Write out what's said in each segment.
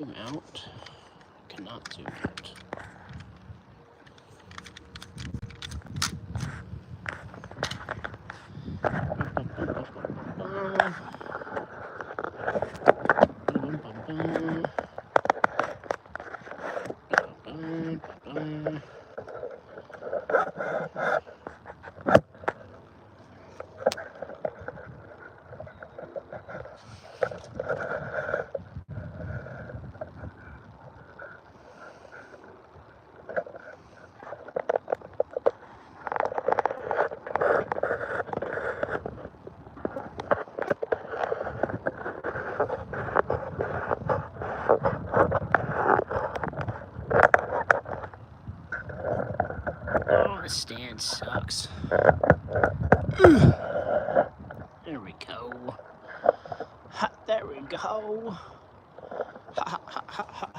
Zoom out. Cannot zoom out. Oh, the stand sucks. There we go. Ha, there we go. Ha, ha, ha, ha, ha.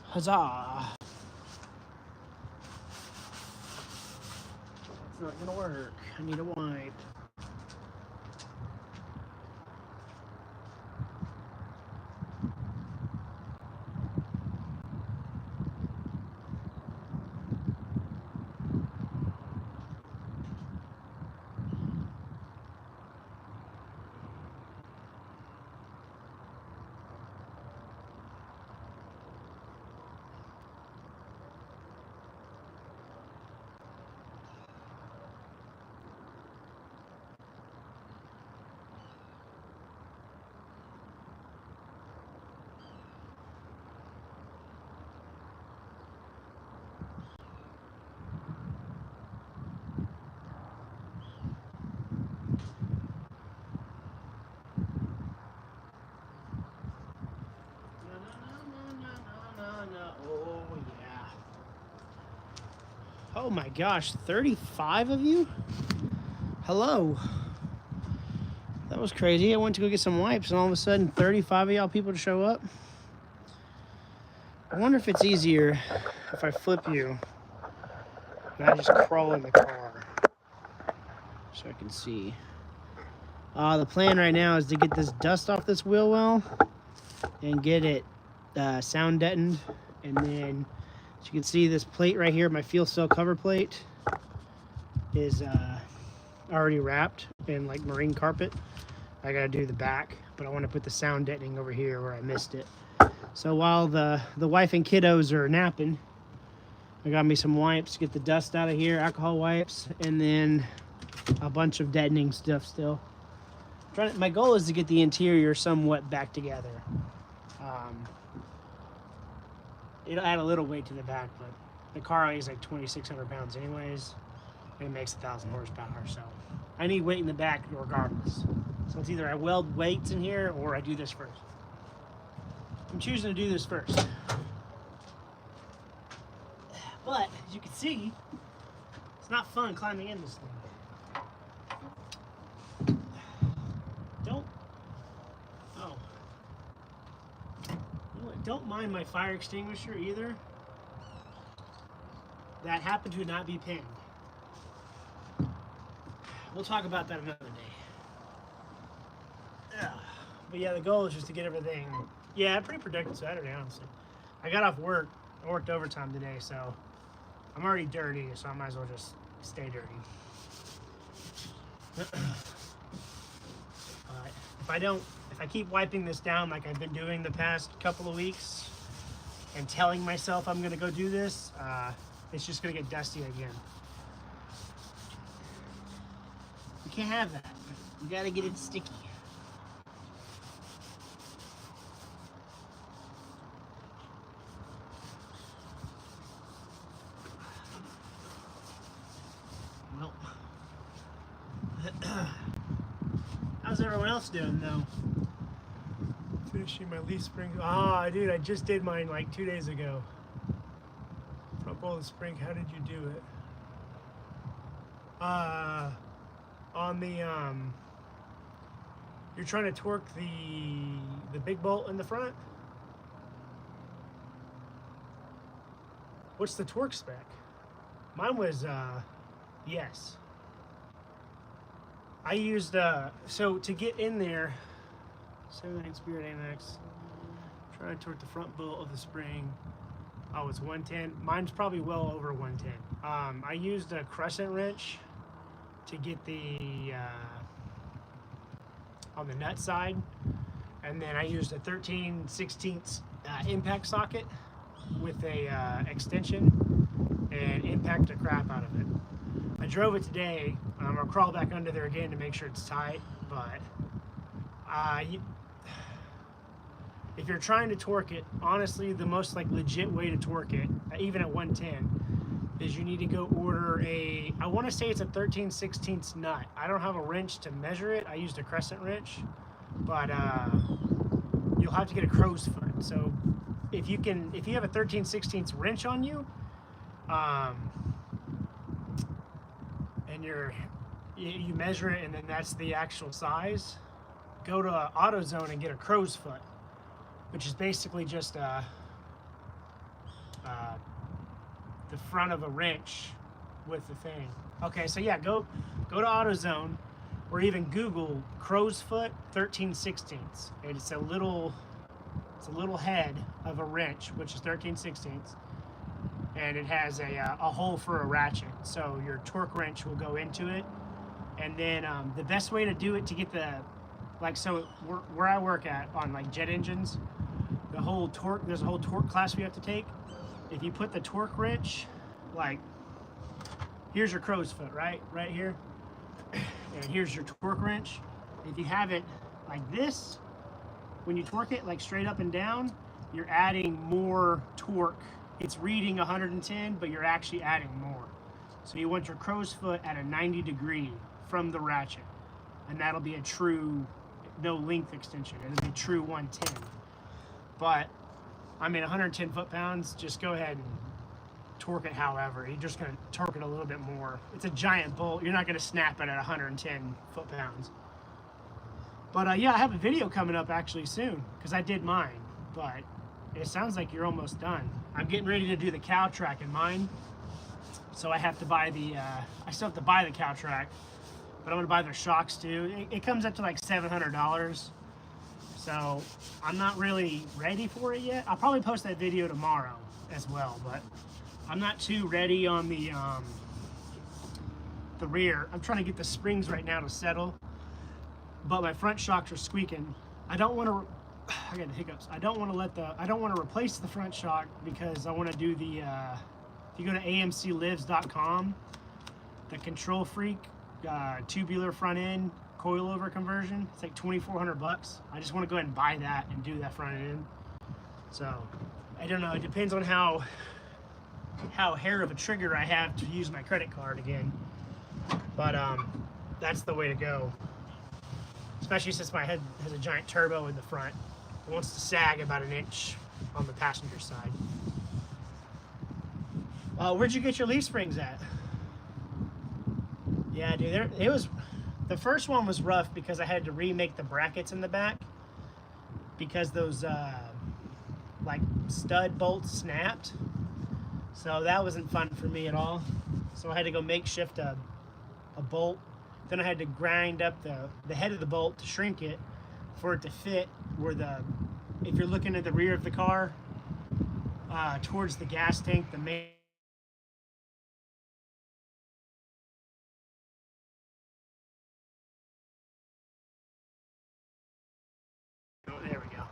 Huzzah! It's not gonna work. I need a wipe. Oh, yeah. Oh my gosh, 35 of you? Hello. That was crazy. I went to go get some wipes and all of a sudden 35 of y'all people to show up. I wonder if it's easier if I flip you and I just crawl in the car so I can see. The plan right now is to get this dust off this wheel well and get it sound deadened, and then as you can see, this plate right here, my fuel cell cover plate, is already wrapped in like marine carpet. I gotta do the back, but I want to put the sound deadening over here where I missed it. So while the wife and kiddos are napping, I got me some wipes to get the dust out of here, alcohol wipes, and then a bunch of deadening stuff still. My goal is to get the interior somewhat back together. It'll add a little weight to the back, but the car weighs like 2,600 pounds anyways, and it makes 1,000 horsepower, so I need weight in the back regardless. So it's either I weld weights in here or I do this first. I'm choosing to do this first. But, as you can see, it's not fun climbing in this thing. Don't mind my fire extinguisher either. That happened to not be pinned. We'll talk about that another day. But yeah, the goal is just to get everything. Yeah, pretty productive Saturday, honestly. I got off work. I worked overtime today, so I'm already dirty, so I might as well just stay dirty. If I keep wiping this down like I've been doing the past couple of weeks and telling myself I'm gonna go do this, it's just gonna get dusty again. You can't have that. You gotta get it sticky. Well, how's everyone else doing though? Finishing my leaf springs. Ah, dude, I just did mine like 2 days ago. Front bowl of the spring. How did you do it? On the you're trying to torque the big bolt in the front. What's the torque spec? Mine was yes. I used so to get in there. 79 Spirit AMX. Trying to torque the front bolt of the spring. Oh, it's 110. Mine's probably well over 110. I used a crescent wrench to get the on the nut side, and then I used a 13/16 impact socket with a extension and impact the crap out of it. I drove it today. I'll crawl back under there again to make sure it's tight, but if you're trying to torque it, honestly, the most like legit way to torque it, even at 110, is you need to go order a, I want to say it's a 13/16 nut. I don't have a wrench to measure it. I used a crescent wrench, but you'll have to get a crow's foot. So if you have a 13/16 wrench on you, and you measure it and then that's the actual size, go to AutoZone and get a crow's foot, which is basically just the front of a wrench with the thing. Okay, so yeah, go to AutoZone or even Google crow's foot 13/16. It's a little head of a wrench, which is 13/16, and it has a hole for a ratchet. So your torque wrench will go into it, and then the best way to do it to get the so where I work at on like jet engines, there's a whole torque class we have to take. If you put the torque wrench, like here's your crow's foot, right here, and here's your torque wrench. If you have it like this, when you torque it like straight up and down, you're adding more torque. It's reading 110, but you're actually adding more. So you want your crow's foot at a 90 degree from the ratchet, and that'll be a true, no length extension. It'll be true 110. But I mean 110 foot-pounds, just go ahead and torque it however. You're just gonna torque it a little bit more. It's a giant bolt. You're not gonna snap it at 110 foot-pounds. But yeah, I have a video coming up actually soon, because I did mine, but it sounds like you're almost done. I'm getting ready to do the cow track in mine, so I have to buy I still have to buy the cow track, but I'm gonna buy their shocks too. It comes up to like $700. So I'm not really ready for it yet. I'll probably post that video tomorrow as well, but I'm not too ready on the rear. I'm trying to get the springs right now to settle, but my front shocks are squeaking. I don't want to, I got the hiccups. I don't want to replace the front shock because I want to do the, if you go to amclives.com, the Control Freak tubular front end coilover conversion, it's like $2,400. I just want to go ahead and buy that and do that front end. So I don't know, it depends on how hair of a trigger I have to use my credit card again, but that's the way to go, especially since my head has a giant turbo in the front. It wants to sag about an inch on the passenger side. Where'd you get your leaf springs at? Yeah, dude, it was, the first one was rough because I had to remake the brackets in the back because those like stud bolts snapped. So that wasn't fun for me at all. So I had to go makeshift a bolt. Then I had to grind up the head of the bolt to shrink it for it to fit where if you're looking at the rear of the car, towards the gas tank, the main there we go.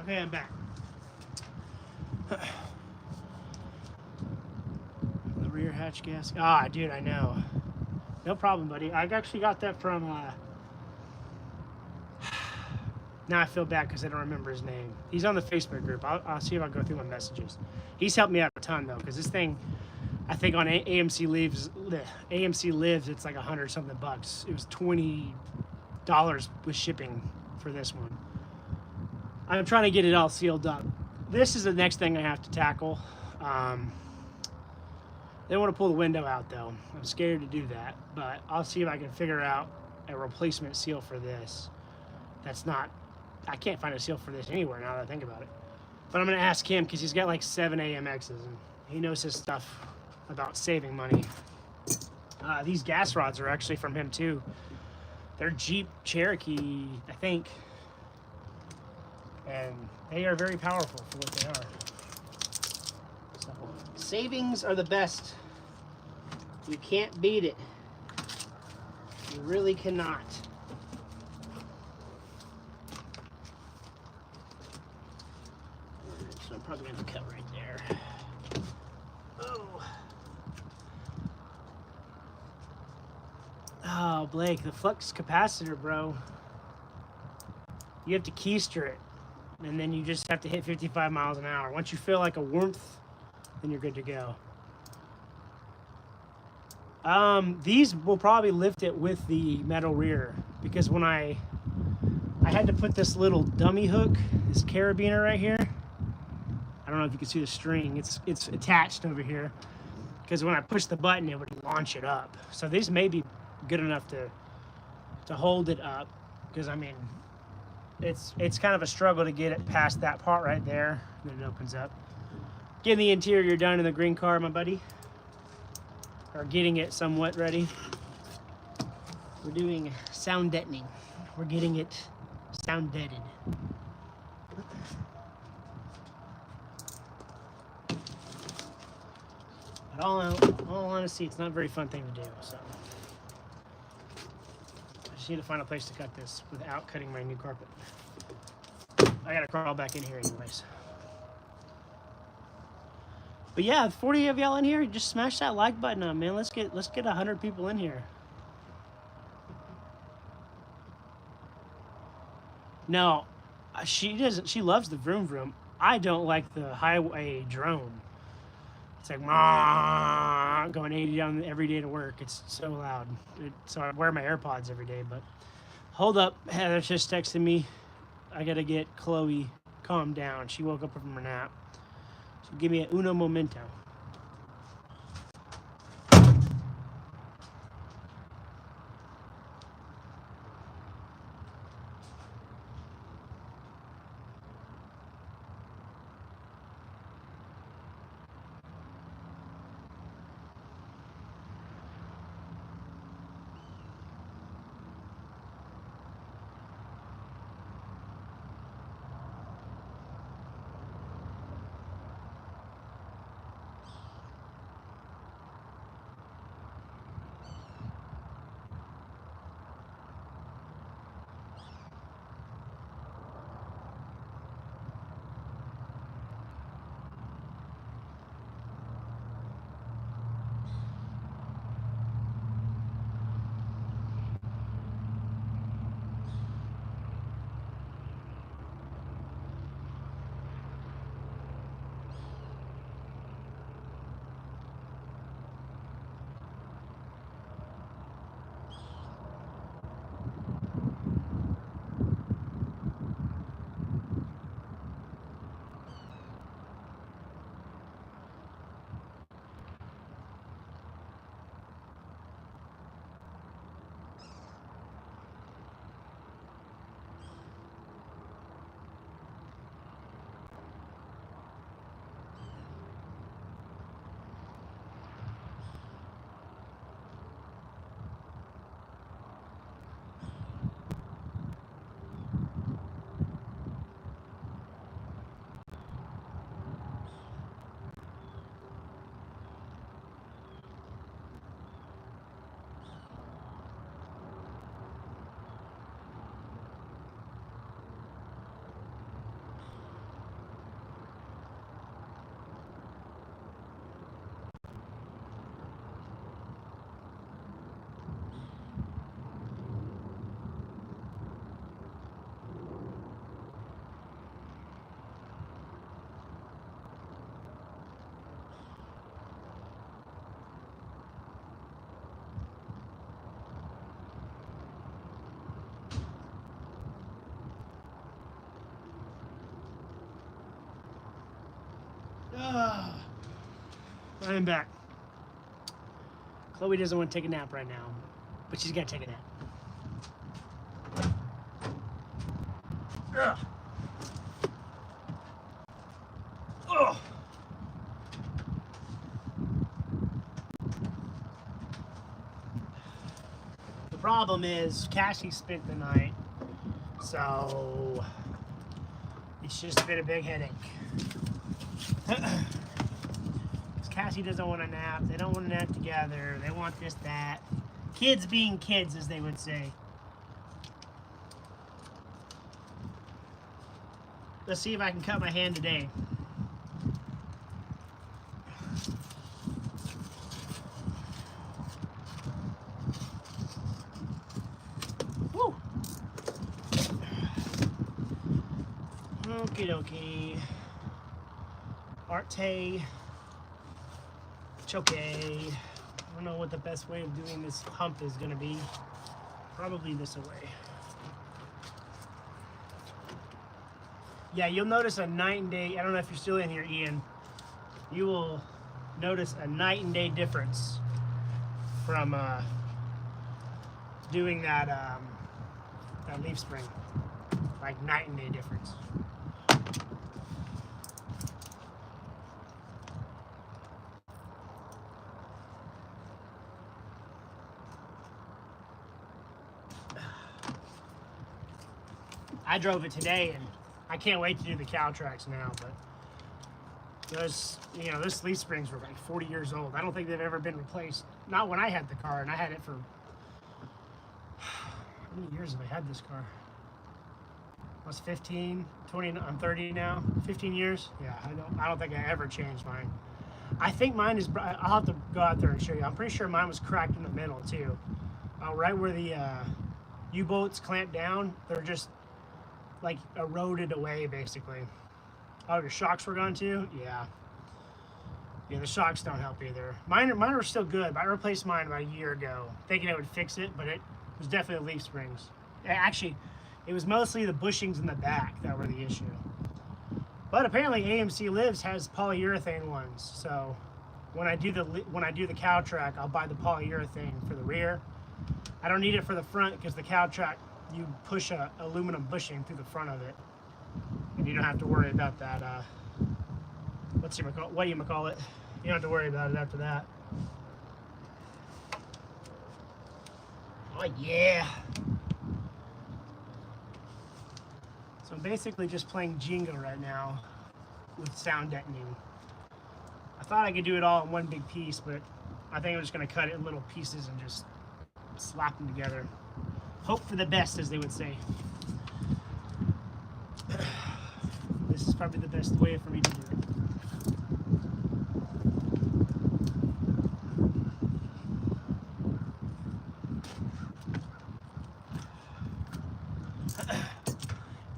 Okay, I'm back. The rear hatch gasket. Ah, dude, I know. No problem, buddy. I actually got that from, now I feel bad because I don't remember his name. He's on the Facebook group. I'll see if I can go through my messages. He's helped me out a ton, though, because this thing, I think on AMC Lives, it's like 100 something bucks. It was $20 with shipping for this one. I'm trying to get it all sealed up. This is the next thing I have to tackle. They want to pull the window out, though. I'm scared to do that, but I'll see if I can figure out a replacement seal for this. That's not, I can't find a seal for this anywhere now that I think about it. But I'm going to ask him because he's got like 7 AMXs and he knows his stuff about saving money. These gas rods are actually from him too. They're Jeep Cherokee, I think. And they are very powerful for what they are. So, savings are the best. You can't beat it. You really cannot. So I'm probably going to cut right there. Oh, Blake, the flux capacitor, bro. You have to keister it, and then you just have to hit 55 miles an hour. Once you feel like a warmth, then you're good to go. These will probably lift it with the metal rear, because when I had to put this little dummy hook, this carabiner right here. I don't know if you can see the string. It's attached over here, because when I push the button, it would launch it up. So these may be good enough to hold it up, because I mean, it's kind of a struggle to get it past that part right there. Then it opens up. Getting the interior done in the green car, my buddy. Or getting it somewhat ready. We're doing sound deadening. We're getting it sound deadened. But all honesty, it's not a very fun thing to do. So I just need to find a place to cut this without cutting my new carpet. I gotta crawl back in here anyways. But yeah, 40 of y'all in here, just smash that like button up, man. Let's get 100 people in here. No, she doesn't. She loves the vroom vroom. I don't like the highway drone. It's like going 80 down every day to work. It's so loud. So I wear my AirPods every day. But hold up, Heather's just texting me. I gotta get Chloe calmed down. She woke up from her nap. So give me a uno momento. I'm back. Chloe doesn't want to take a nap right now, but she's gonna take a nap. Ugh. Oh. The problem is Cassie spent the night, so it's just been a big headache. Cassie doesn't want to nap. They don't want to nap together. They want this, that. Kids being kids, as they would say. Let's see if I can cut my hand today. Woo! Okie dokie. Arte. It's okay. I don't know what the best way of doing this hump is going to be. Probably this way. Yeah, you'll notice a night and day. I don't know if you're still in here, Ian. You will notice a night and day difference from doing that that leaf spring. Like night and day difference. I drove it today, and I can't wait to do the cow tracks now, but those leaf springs were like 40 years old. I don't think they've ever been replaced. Not when I had the car, and I had it for, how many years have I had this car? I was 15, 20, I'm 30 now, 15 years? Yeah, I don't think I ever changed mine. I think mine is, I'll have to go out there and show you. I'm pretty sure mine was cracked in the middle too. Right where the U-bolts clamp down, they're just like eroded away basically. Oh, your shocks were gone too? Yeah. Yeah, the shocks don't help either. Mine were still good, but I replaced mine about a year ago, thinking it would fix it, but it was definitely leaf springs. Actually, it was mostly the bushings in the back that were the issue. But apparently AMC Lives has polyurethane ones, so when I do the cow track, I'll buy the polyurethane for the rear. I don't need it for the front because the cow track, you push a aluminum bushing through the front of it, and you don't have to worry about that. What do you call it? You don't have to worry about it after that. Oh yeah! So I'm basically just playing Jenga right now with sound deadening. I thought I could do it all in one big piece, but I think I'm just going to cut it in little pieces and just slap them together. Hope for the best, as they would say. This is probably the best way for me to do it.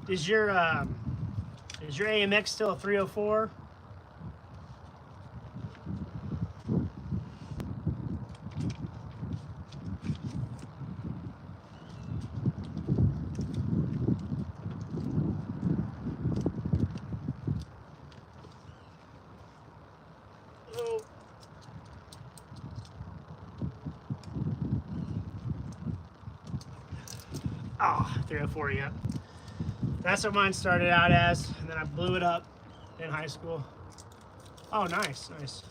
Is your AMX still a 304? Oh, 304, yeah. That's what mine started out as, and then I blew it up in high school. Oh, nice, nice.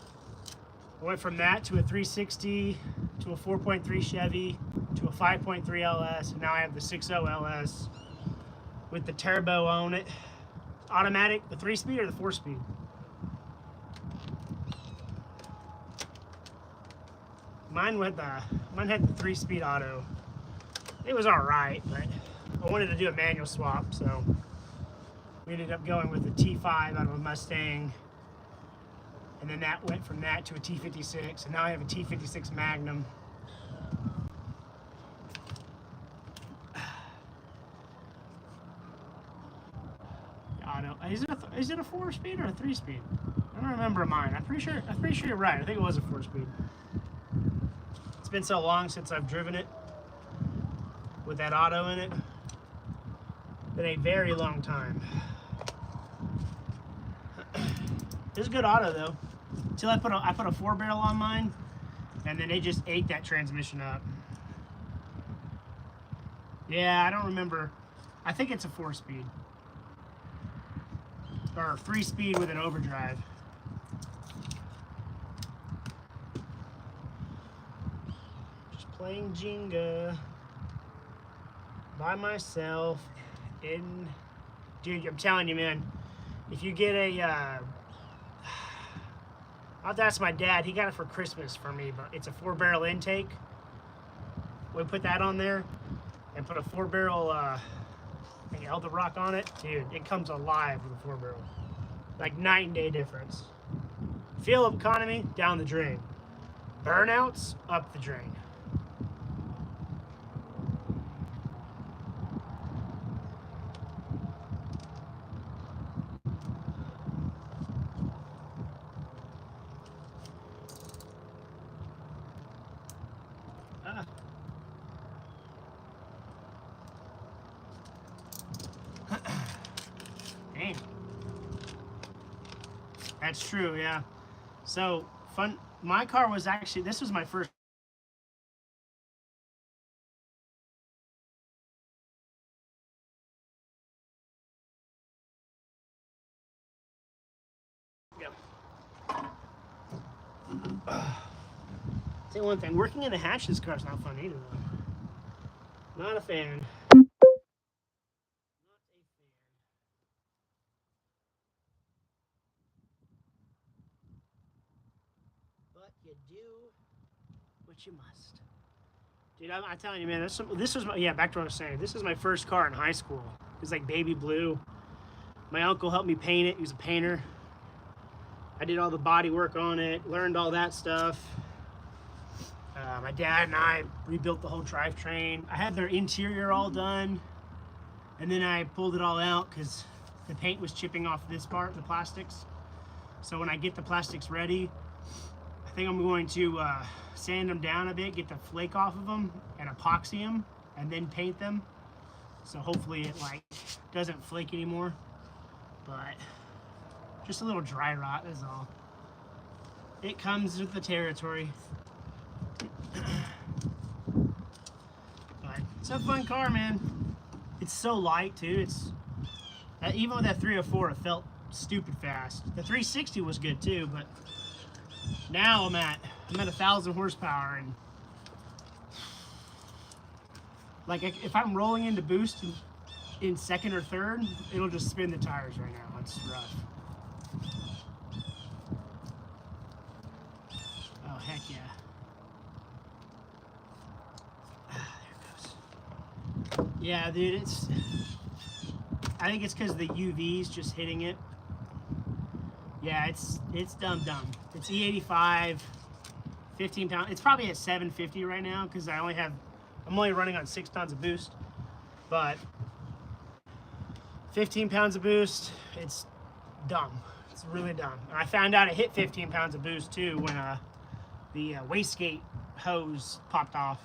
I went from that to a 360, to a 4.3 Chevy, to a 5.3 LS, and now I have the 6.0 LS with the turbo on it. Automatic, the 3-speed or the 4-speed? Mine had the 3-speed auto. It was all right, but I wanted to do a manual swap, so we ended up going with a T5 out of a Mustang, and then that went from that to a T56, and now I have a T56 Magnum. Auto. Is it a 4-speed or a 3-speed? I don't remember mine. I'm pretty sure you're right. I think it was a 4-speed. It's been so long since I've driven it with that auto in it. Been a very long time. It was a good auto though. Until I put a 4-barrel on mine, and then it just ate that transmission up. Yeah, I don't remember. I think it's a 4-speed. Or 3-speed with an overdrive. Just playing Jenga by myself in... Dude, I'm telling you, man. If you get a... I'll have to ask my dad. He got it for Christmas for me, but it's a 4-barrel intake. We put that on there and put a 4-barrel Elder Rock on it. Dude, it comes alive with a 4-barrel. Like night and day difference. Fuel economy, down the drain. Burnouts, up the drain. Damn. That's true, yeah. So, fun. My car was actually, this was my first. Yep. Say one thing, working in a hatch this car's not fun either, though. Not a fan. But you do what you must. Dude, I'm telling you, man, this was my, yeah, back to what I was saying. This was my first car in high school. It was like baby blue. My uncle helped me paint it. He was a painter. I did all the body work on it, learned all that stuff. My dad and I rebuilt the whole drivetrain. I had their interior all done, and then I pulled it all out because the paint was chipping off this part, the plastics. So when I get the plastics ready, I think I'm going to sand them down a bit, get the flake off of them, and epoxy them, and then paint them. So hopefully it like doesn't flake anymore. But just a little dry rot is all. It comes with the territory. But it's a fun car, man. It's so light too. It's even with that 304, it felt stupid fast. The 360 was good too, but now I'm at 1,000 horsepower, and like if I'm rolling into boost in second or third, it'll just spin the tires right now. It's rough. Oh heck yeah. Yeah, dude, I think it's because the UV's just hitting it. Yeah, it's dumb. It's E85, 15 pounds. It's probably at 750 right now because I'm only running on 6 tons of boost. But 15 pounds of boost, it's dumb. It's really dumb. And I found out it hit 15 pounds of boost too when the wastegate hose popped off.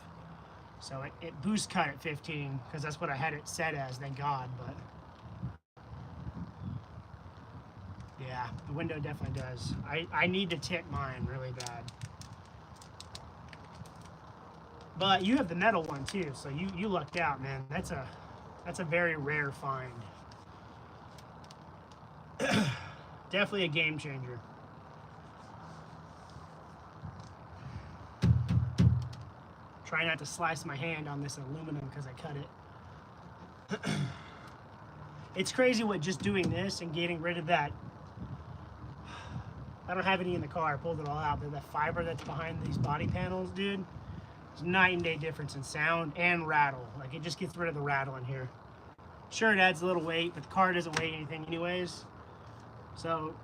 So it boost cut at 15 because that's what I had it set as, thank God. But yeah, the window definitely does. I need to tint mine really bad. But you have the metal one too, so you lucked out, man. That's a very rare find. Definitely a game changer. Try not to slice my hand on this aluminum because I cut it. It's crazy what just doing this and getting rid of that. I don't have any in the car. I pulled it all out, but that fiber that's behind these body panels, dude, it's night and day difference in sound and rattle. Like, it just gets rid of the rattle in here. Sure, it adds a little weight, but the car doesn't weigh anything anyways. So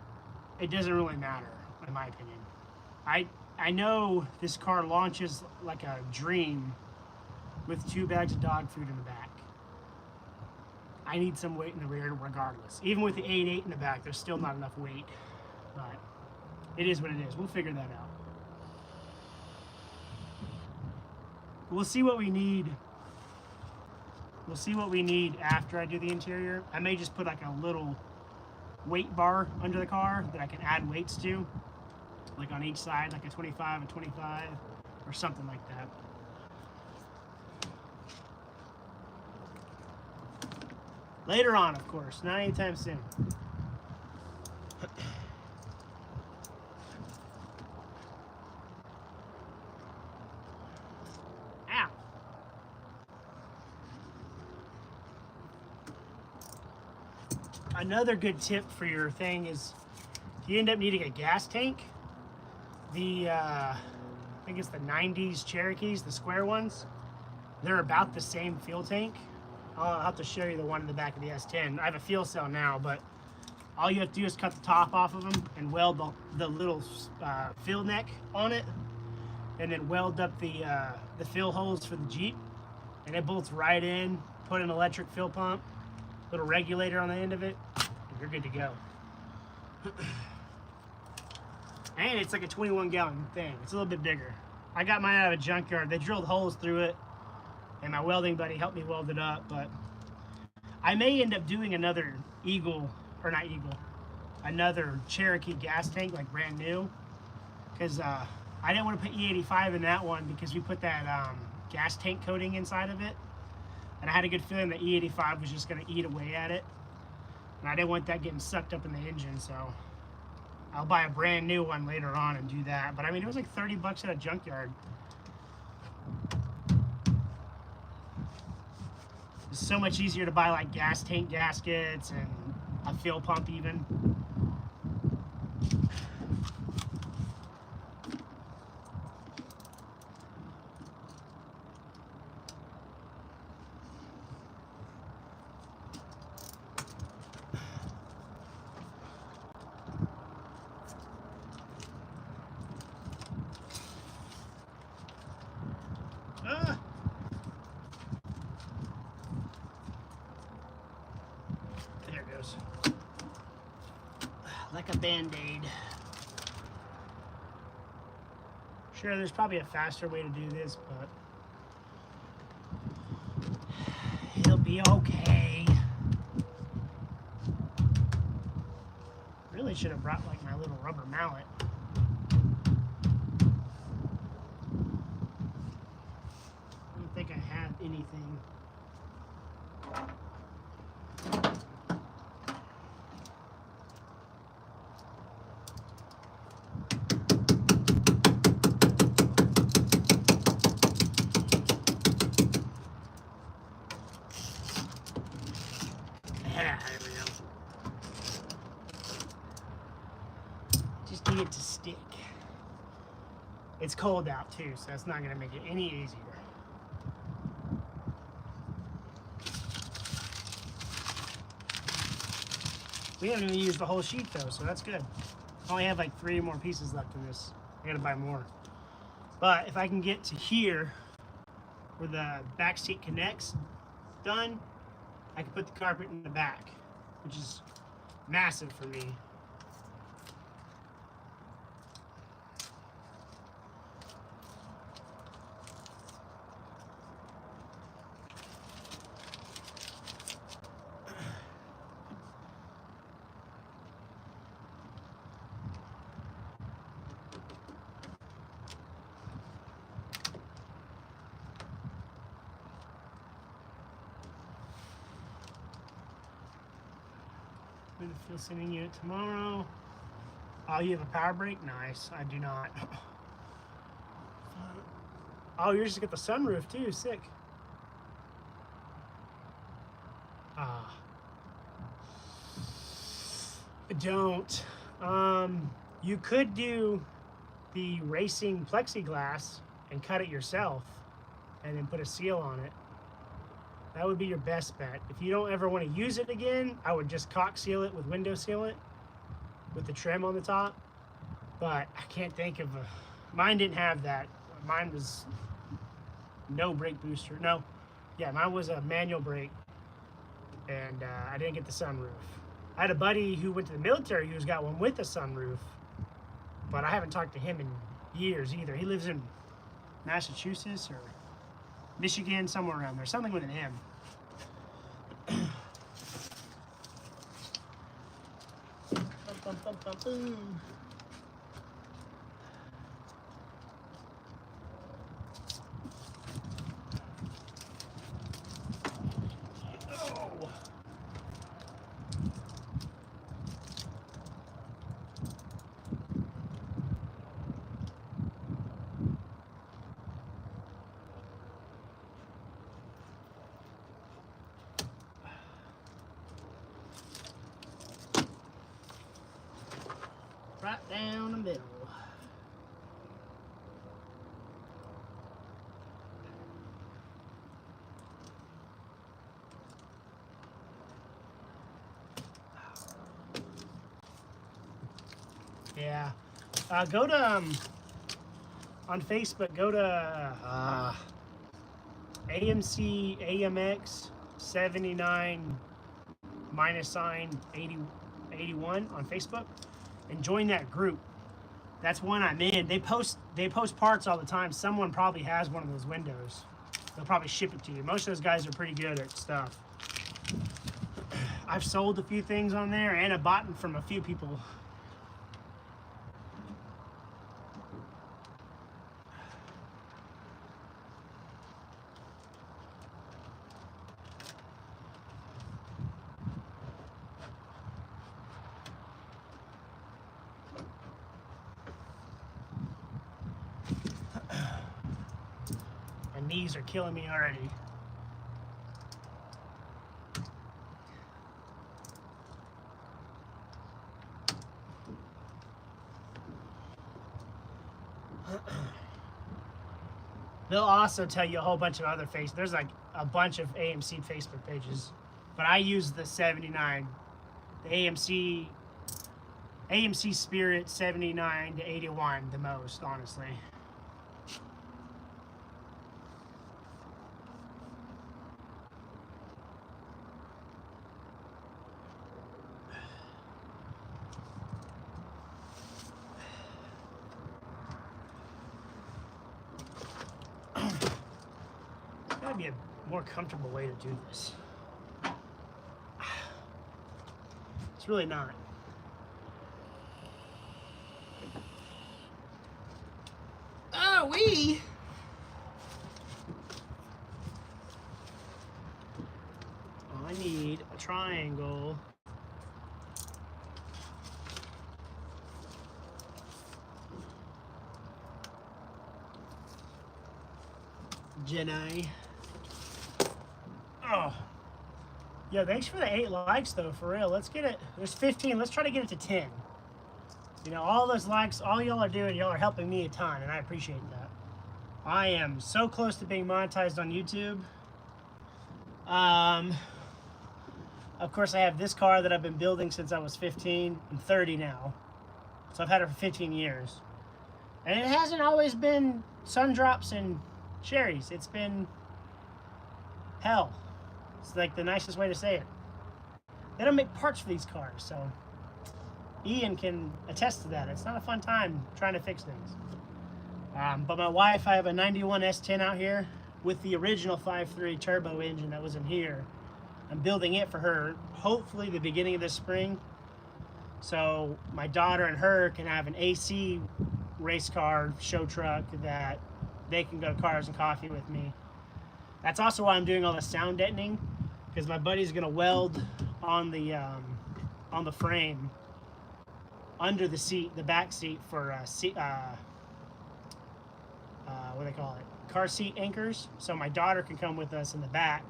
it doesn't really matter, in my opinion. I know this car launches like a dream with 2 bags of dog food in the back. I need some weight in the rear regardless. Even with the 8.8 in the back, there's still not enough weight. But it is what it is. We'll figure that out. We'll see what we need. We'll see what we need after I do the interior. I may just put like a little weight bar under the car that I can add weights to, like on each side, like a 25, a 25, or something like that. Later on, of course, not anytime soon. Ow. Another good tip for your thing is if you end up needing a gas tank, I think it's the 90s Cherokees, the square ones, they're about the same fuel tank. I'll have to show you the one in the back of the S10. I have a fuel cell now, but all you have to do is cut the top off of them and weld the little fill neck on it, and then weld up the fill holes for the Jeep, and it bolts right in. Put an electric fill pump, little regulator on the end of it, and you're good to go. And it's like a 21-gallon thing. It's a little bit bigger. I got mine out of a junkyard. They drilled holes through it, and my welding buddy helped me weld it up. But I may end up doing another another Cherokee gas tank, like brand new, because I didn't want to put E85 in that one because we put that gas tank coating inside of it, and I had a good feeling that E85 was just going to eat away at it, and I didn't want that getting sucked up in the engine. So I'll buy a brand new one later on and do that. But I mean, it was like 30 bucks at a junkyard. It's so much easier to buy like gas tank gaskets and a fill pump even. There it goes. Like a Band-Aid. Sure, there's probably a faster way to do this, but it'll be okay. Really should have brought like my little rubber mallet. I don't think I have anything. Yeah, there we go. Just need it to stick. It's cold out too, so that's not going to make it any easier. We haven't even used the whole sheet though, so that's good. I only have like 3 more pieces left in this. I gotta buy more. But if I can get to here, where the back seat connects, done, I can put the carpet in the back, which is massive for me. With the fuel sending unit tomorrow. Oh, you have a power brake? Nice. I do not. Oh, yours just got the sunroof too. Sick. Ah. Don't. You could do the racing plexiglass and cut it yourself and then put a seal on it. That would be your best bet. If you don't ever want to use it again, I would just caulk seal it with window seal it with the trim on the top. But I can't think of mine didn't have that. Mine was no brake booster. No, yeah, mine was a manual brake, and I didn't get the sunroof. I had a buddy who went to the military who's got one with a sunroof, but I haven't talked to him in years either. He lives in Massachusetts or Michigan, somewhere around there, something with an M. Boom. Oh. Right down the middle. Yeah. Go to on Facebook. Go to AMC AMX 79 -80 81 on Facebook, and join that group. That's one I'm in. They post parts all the time. Someone probably has one of those windows. They'll probably ship it to you. Most of those guys are pretty good at stuff. I've sold a few things on there, and I've bought them from a few people. My knees are killing me already. They'll also tell you a whole bunch of other there's like a bunch of AMC Facebook pages, but I use the 79, the AMC Spirit 79 to 81 the most, honestly. Be a more comfortable way to do this. It's really not. Oh, I need a triangle. Jenny. Oh, yeah, thanks for the 8 likes though, for real. Let's get it. There's 15. Let's try to get it to 10. You know, all those likes, all y'all are doing, y'all are helping me a ton, and I appreciate that. I am so close to being monetized on YouTube. Of course, I have this car that I've been building since I was 15. I'm 30 now, so I've had it for 15 years. And it hasn't always been sun drops and cherries. It's been hell. It's like the nicest way to say it. They don't make parts for these cars, so Ian can attest to that. It's not a fun time trying to fix things. But my wife, I have a 91 S10 out here with the original 5.3 turbo engine that was in here. I'm building it for her, hopefully the beginning of this spring. So my daughter and her can have an AC race car show truck that they can go to Cars and Coffee with me. That's also why I'm doing all the sound deadening, because my buddy's gonna weld on the frame under the seat, the back seat for what do they call it? Car seat anchors. So my daughter can come with us in the back.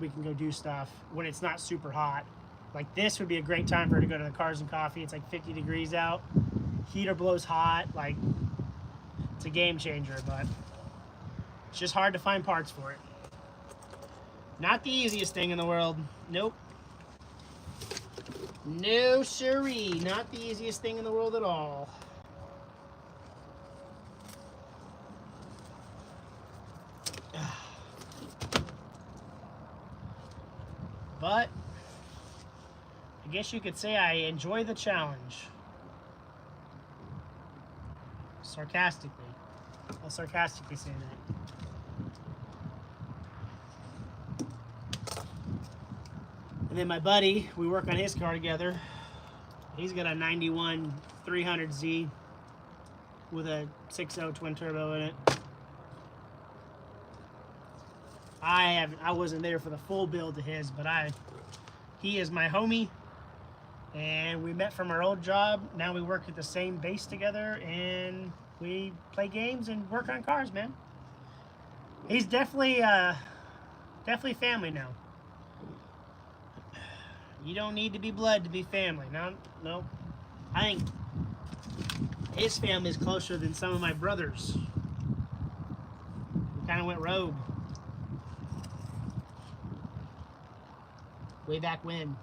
We can go do stuff when it's not super hot. Like this would be a great time for her to go to the Cars and Coffee. It's like 50 degrees out. Heater blows hot. Like, it's a game changer, but it's just hard to find parts for it. Not the easiest thing in the world. Nope. No siree. Not the easiest thing in the world at all. But I guess you could say I enjoy the challenge. Sarcastically. I'll sarcastically say that. And then my buddy, we work on his car together. He's got a 91 300Z with a 6.0 twin turbo in it. I wasn't there for the full build of his, but he is my homie, and we met from our old job. Now we work at the same base together, and we play games and work on cars, man. He's definitely family now. You don't need to be blood to be family. No. I think his family is closer than some of my brothers. We kind of went rogue. Way back when.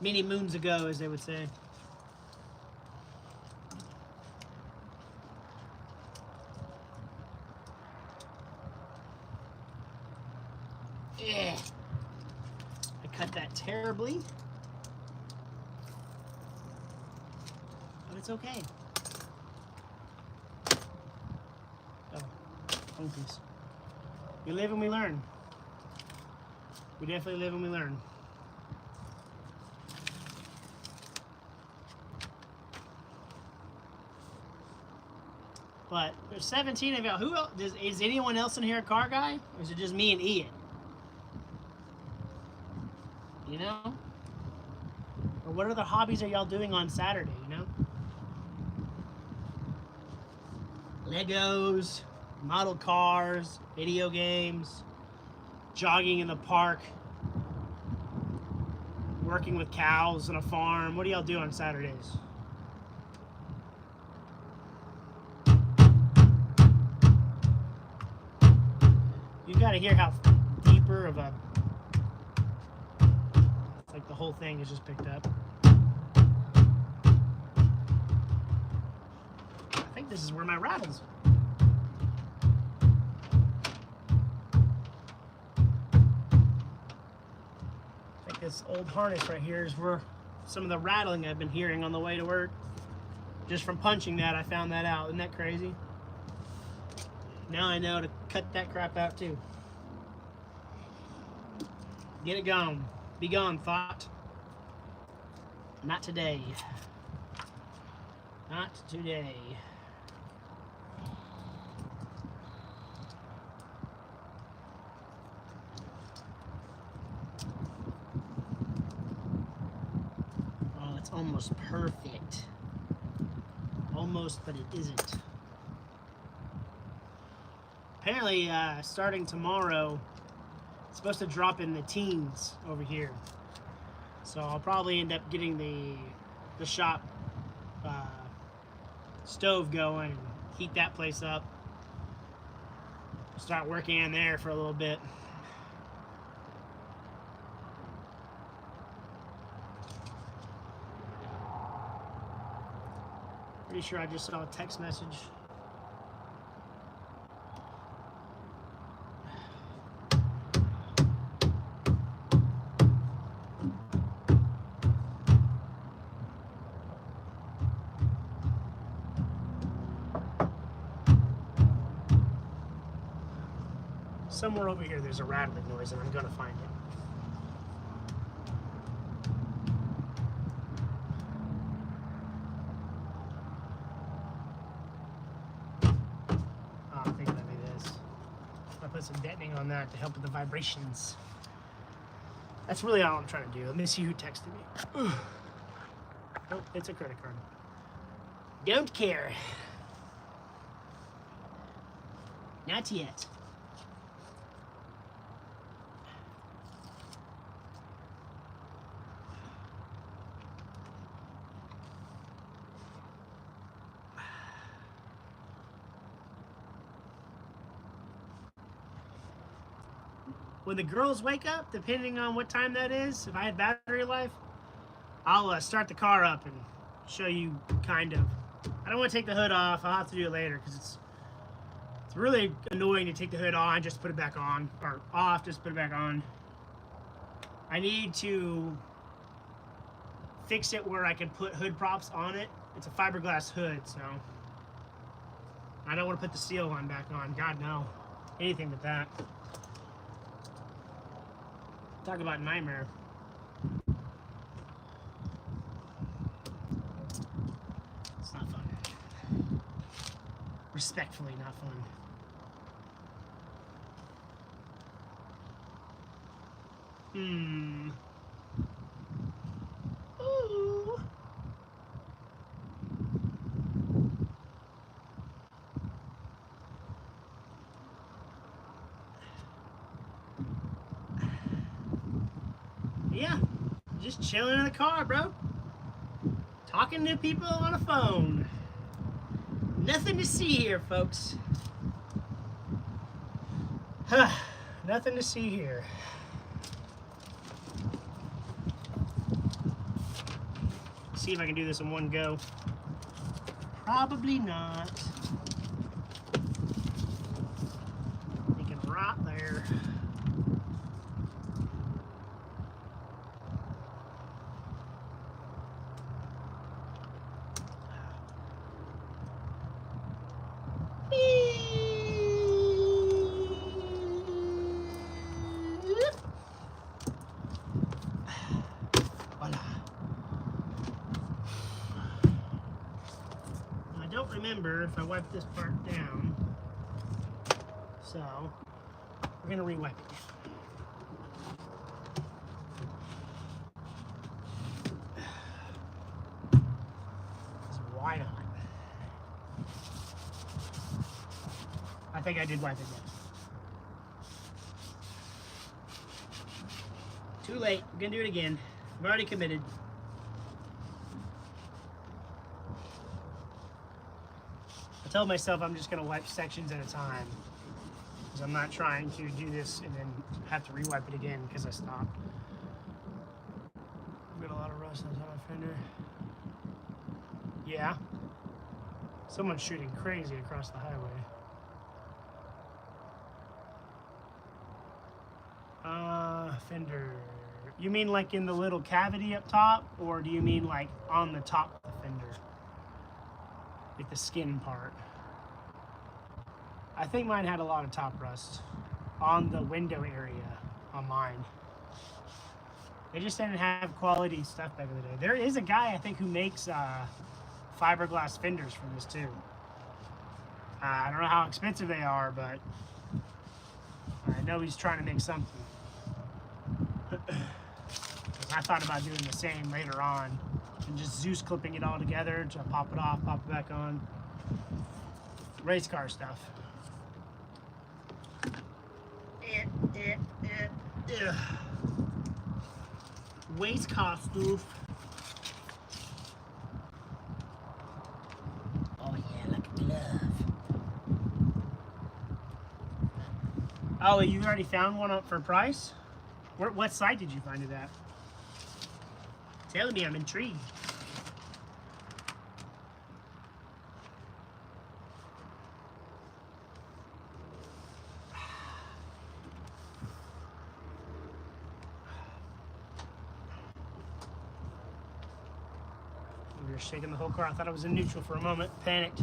Many moons ago, as they would say. Yeah. I cut that terribly. But it's okay. Oh, home piece. We live and we learn. We definitely live and we learn. But there's 17 of y'all. Who else? Is anyone else in here a car guy? Or is it just me and Ian? You know? Or what other hobbies are y'all doing on Saturday, you know? Legos, model cars, video games, jogging in the park, working with cows on a farm. What do y'all do on Saturdays? You gotta hear how deeper of a... It's like the whole thing is just picked up. I think this is where my rattles. I think this old harness right here is where some of the rattling I've been hearing on the way to work. Just from punching that, I found that out. Isn't that crazy? Now I know to cut that crap out too. Get it gone. Be gone, thought. Not today. Not today. Oh, it's almost perfect. Almost, but it isn't. Apparently, starting tomorrow, it's supposed to drop in the teens over here. So I'll probably end up getting the shop stove going and heat that place up. Start working in there for a little bit. Pretty sure I just saw a text message. Somewhere over here there's a rattling noise and I'm gonna find it. Oh, I think that'd be this. I put some deadening on that to help with the vibrations. That's really all I'm trying to do. Let me see who texted me. Oh, it's a credit card. Don't care. Not yet. When the girls wake up, depending on what time that is, if I had battery life, I'll start the car up and show you kind of. I don't want to take the hood off. I'll have to do it later because it's really annoying to take the hood on, just put it back on, or off, just put it back on. I need to fix it where I can put hood props on it. It's a fiberglass hood, so I don't want to put the seal one back on. God, no. Anything but that. Talk about nightmare. Respectfully, not fun. Ooh. Yeah, just chilling in the car, bro. Talking to people on a phone. Nothing to see here, folks. Nothing to see here. See if I can do this in one go. Probably not. Thinking right there. Remember if I wipe this part down, so we're gonna re-wipe it. Why not? I think I did wipe it down. Too late. We're gonna do it again. I've already committed. I told myself I'm just going to wipe sections at a time because I'm not trying to do this and then have to re-wipe it again because I stopped. I've got a lot of rust on my Fender. Yeah. Someone's shooting crazy across the highway. Fender. You mean like in the little cavity up top, or do you mean like on the top of the fender? Like the skin part. I think mine had a lot of top rust on the window area on mine. They just didn't have quality stuff back in the day. There is a guy, I think, who makes fiberglass fenders for this too. I don't know how expensive they are, but I know he's trying to make something. I thought about doing the same later on and just Zeus clipping it all together to pop it off, pop it back on. Race car stuff. Waste car stuff. Oh yeah, like a glove. Oh, you already found one up for price? What site did you find it at? Tell me, I'm intrigued. We were shaking the whole car. I thought I was in neutral for a moment. Panicked.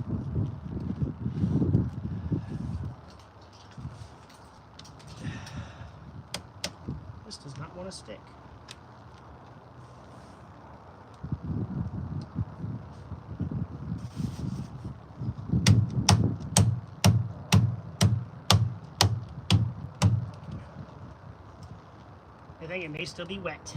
This does not want to stick. I think it may still be wet.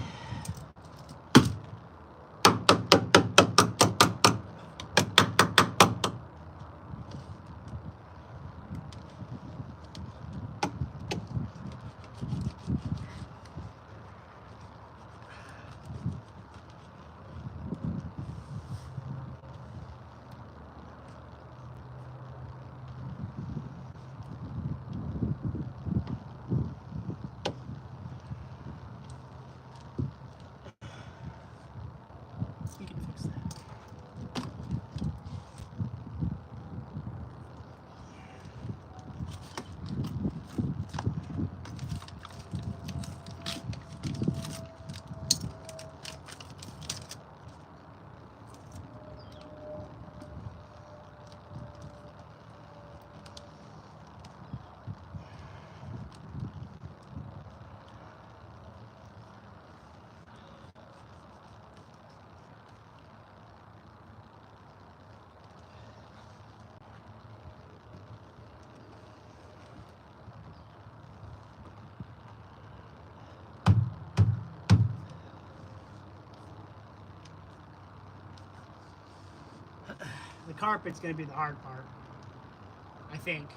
The carpet's gonna be the hard part, I think.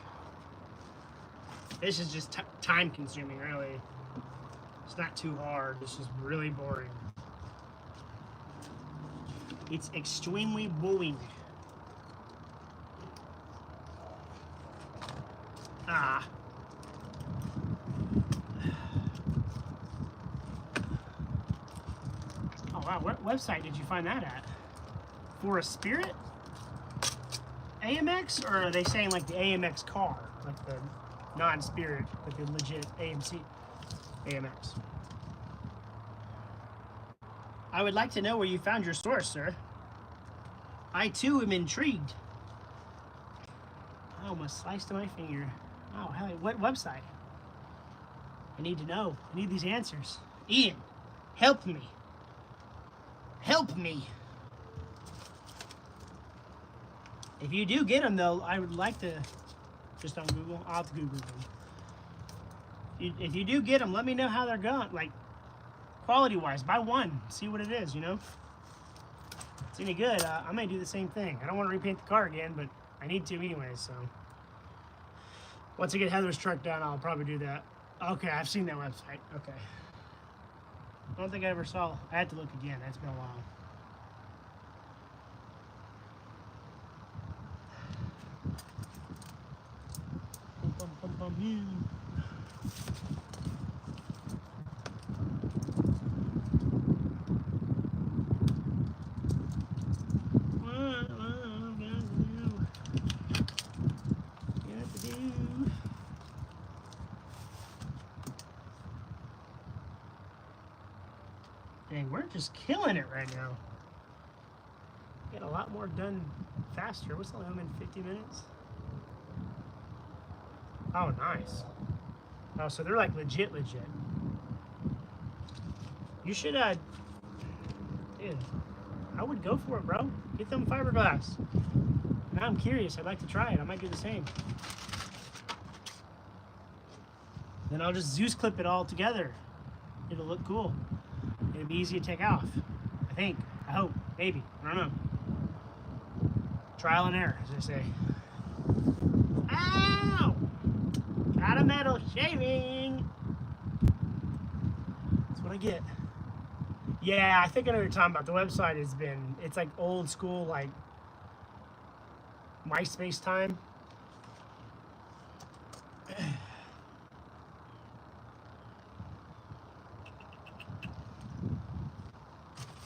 This is just time consuming, really. It's not too hard, it's just really boring. It's extremely boring. Ah. Oh wow, what website did you find that at? For a Spirit? AMX? Or are they saying like the AMX car? Like the non-Spirit, like the legit AMC AMX? I would like to know where you found your source, sir. I too am intrigued. I almost sliced my finger. Oh, hell, what website? I need to know. I need these answers. Ian, help me. Help me. If you do get them, though, I would like to, just on Google, I'll have to Google them. If you do get them, let me know how they're going. Like, quality-wise, buy one. See what it is, you know? If it's any good, I may do the same thing. I don't want to repaint the car again, but I need to anyway, so. Once I get Heather's truck done, I'll probably do that. Okay, I've seen that website. Okay. I don't think I ever saw. I had to look again. That's been a while. Bum, bum, bum, yeah. Dang, we're just killing it right now. Get a lot more done faster. What's the limit? 50 minutes? Oh, nice. Oh, so they're like legit. You should, dude, I would go for it, bro. Get them fiberglass. Now I'm curious. I'd like to try it. I might do the same. Then I'll just Zeus clip it all together. It'll look cool. It'll be easy to take off. I think. I hope. Maybe. I don't know. Trial and error, as they say. Ow! Got a metal shaving. That's what I get. Yeah, I think I know what you're talking about. The website has been, it's like old school, like MySpace time.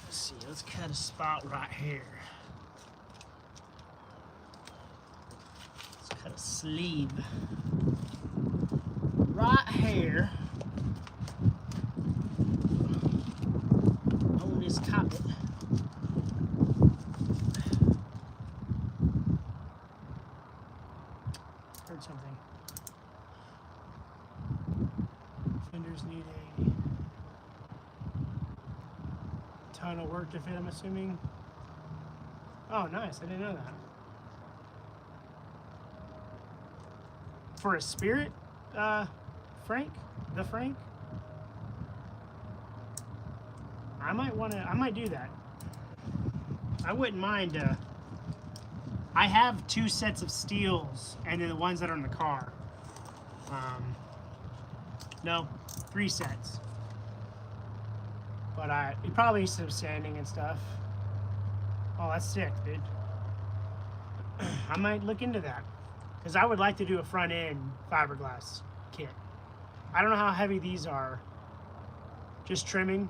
Let's see, let's cut a spot right here. Let's cut a sleeve right here on this carpet. Heard something. Fenders need a ton of work to fit, I'm assuming. Oh, nice. I didn't know that. For a Spirit, Frank? The Frank? I might do that. I wouldn't mind, I have 2 sets of steels and then the ones that are in the car. No, 3 sets. But it probably needs some sanding and stuff. Oh, that's sick, dude. I might look into that. Because I would like to do a front end fiberglass kit. I don't know how heavy these are. Just trimming.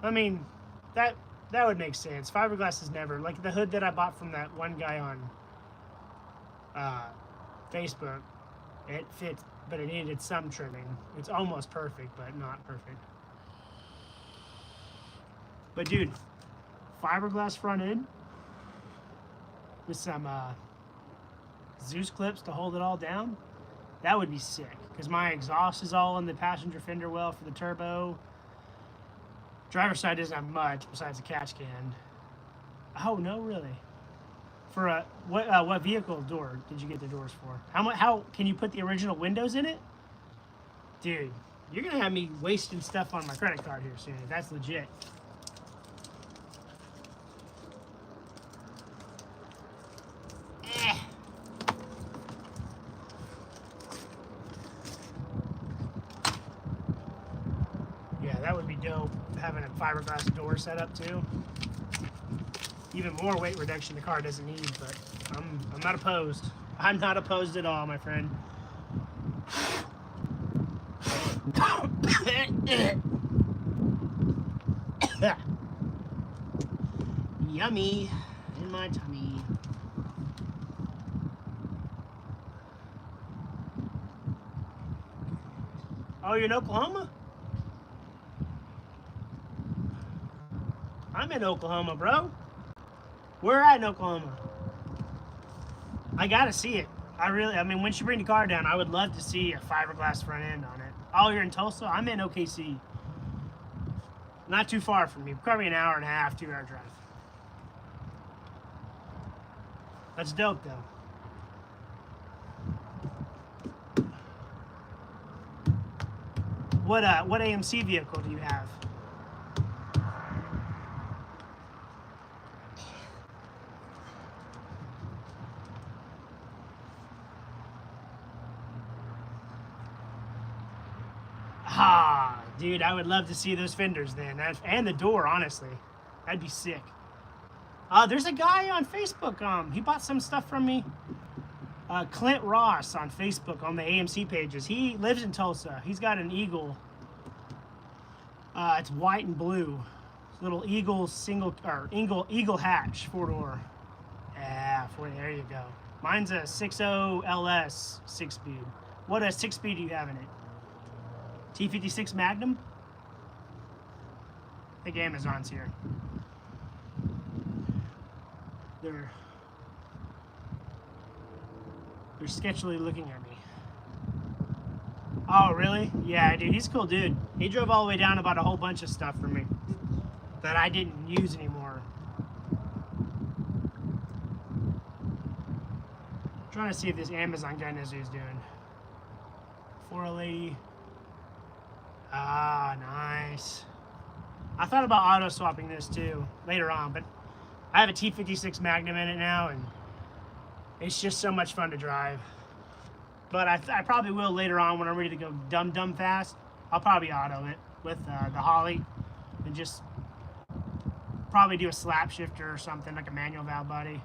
I mean, that would make sense. Fiberglass is never, like the hood that I bought from that one guy on Facebook, it fits, but it needed some trimming. It's almost perfect, but not perfect. But dude, fiberglass front end with some Zeus clips to hold it all down, that would be sick. Because my exhaust is all in the passenger fender well for the turbo. Driver's side doesn't have much besides the catch can. Oh no, really? For a what vehicle door did you get the doors for? How can you put the original windows in it? Dude, you're gonna have me wasting stuff on my credit card here soon. That's legit. dope having a fiberglass door set up too. Even more weight reduction the car doesn't need, but I'm not opposed. I'm not opposed at all, my friend. Yummy in my tummy. Oh, you're in Oklahoma? I'm in Oklahoma, bro. Where at in Oklahoma? I gotta see it. I mean, once you bring the car down, I would love to see a fiberglass front end on it. Oh, you're in Tulsa? I'm in OKC. Not too far from me. Probably an hour and a half, 2-hour drive. That's dope, though. What AMC vehicle do you have? Ah, dude, I would love to see those fenders then, and the door. Honestly, that'd be sick. There's a guy on Facebook. He bought some stuff from me. Clint Ross on Facebook on the AMC pages. He lives in Tulsa. He's got an Eagle. It's white and blue. Little Eagle Eagle hatch 4-door. Yeah, there you go. Mine's a 6.0 LS 6-speed. What 6-speed do you have in it? T56 Magnum? I think Amazon's here. They're sketchily looking at me. Oh, really? Yeah, dude, he's a cool dude. He drove all the way down and bought a whole bunch of stuff for me that I didn't use anymore. I'm trying to see if this Amazon guy knows what he's doing. 480. Ah, nice. I thought about auto swapping this too later on, but I have a T56 Magnum in it now, and it's just so much fun to drive. But I probably will later on when I'm ready to go dumb fast. I'll probably auto it with the Holly and just probably do a slap shifter or something, like a manual valve body.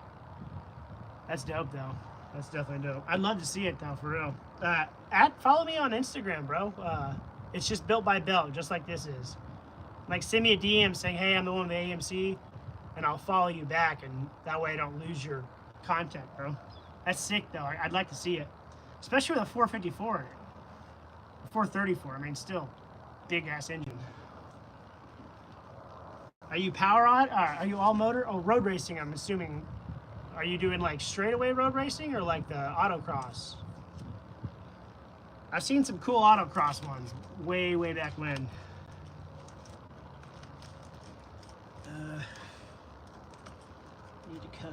That's dope, though. That's definitely dope. I'd love to see it, though, for real. Follow me on Instagram, bro. It's just BuiltByBelt, just like this is. Like, send me a DM saying, hey, I'm the one with the AMC, and I'll follow you back, and that way I don't lose your content, bro. That's sick, though. I'd like to see it. Especially with a 454 in it. A 434, I mean, still, big-ass engine. Are you power on? Are you all motor? Oh, road racing, I'm assuming. Are you doing, like, straightaway road racing or, like, the autocross? I've seen some cool autocross ones way back when. Need to cut.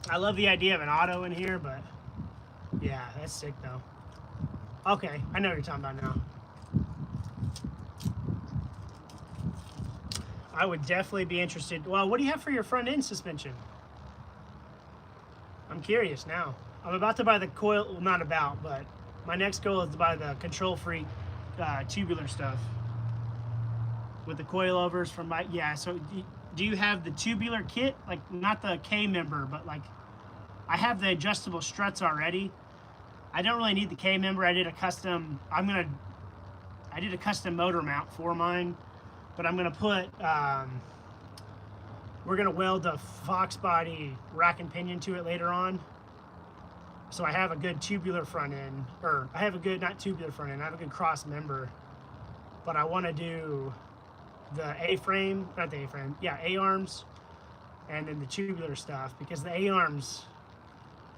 I love the idea of an auto in here, but yeah, that's sick though. Okay, I know what you're talking about now. I would definitely be interested. Well, what do you have for your front end suspension? I'm curious now. I'm about to buy the coil, well, not about, but my next goal is to buy the Control Freak tubular stuff with the coilovers from my, yeah, so do you have the tubular kit? Like, not the K member, but like, I have the adjustable struts already. I don't really need the K member. I did a custom, I did a custom motor mount for mine, but I'm gonna put, we're gonna weld the Fox body rack and pinion to it later on. So I have a good tubular front end, or I have a good, not tubular front end, I have a good cross member, but I wanna do the A-frame, not the A-frame, yeah, A-arms, and then the tubular stuff, because the A-arms,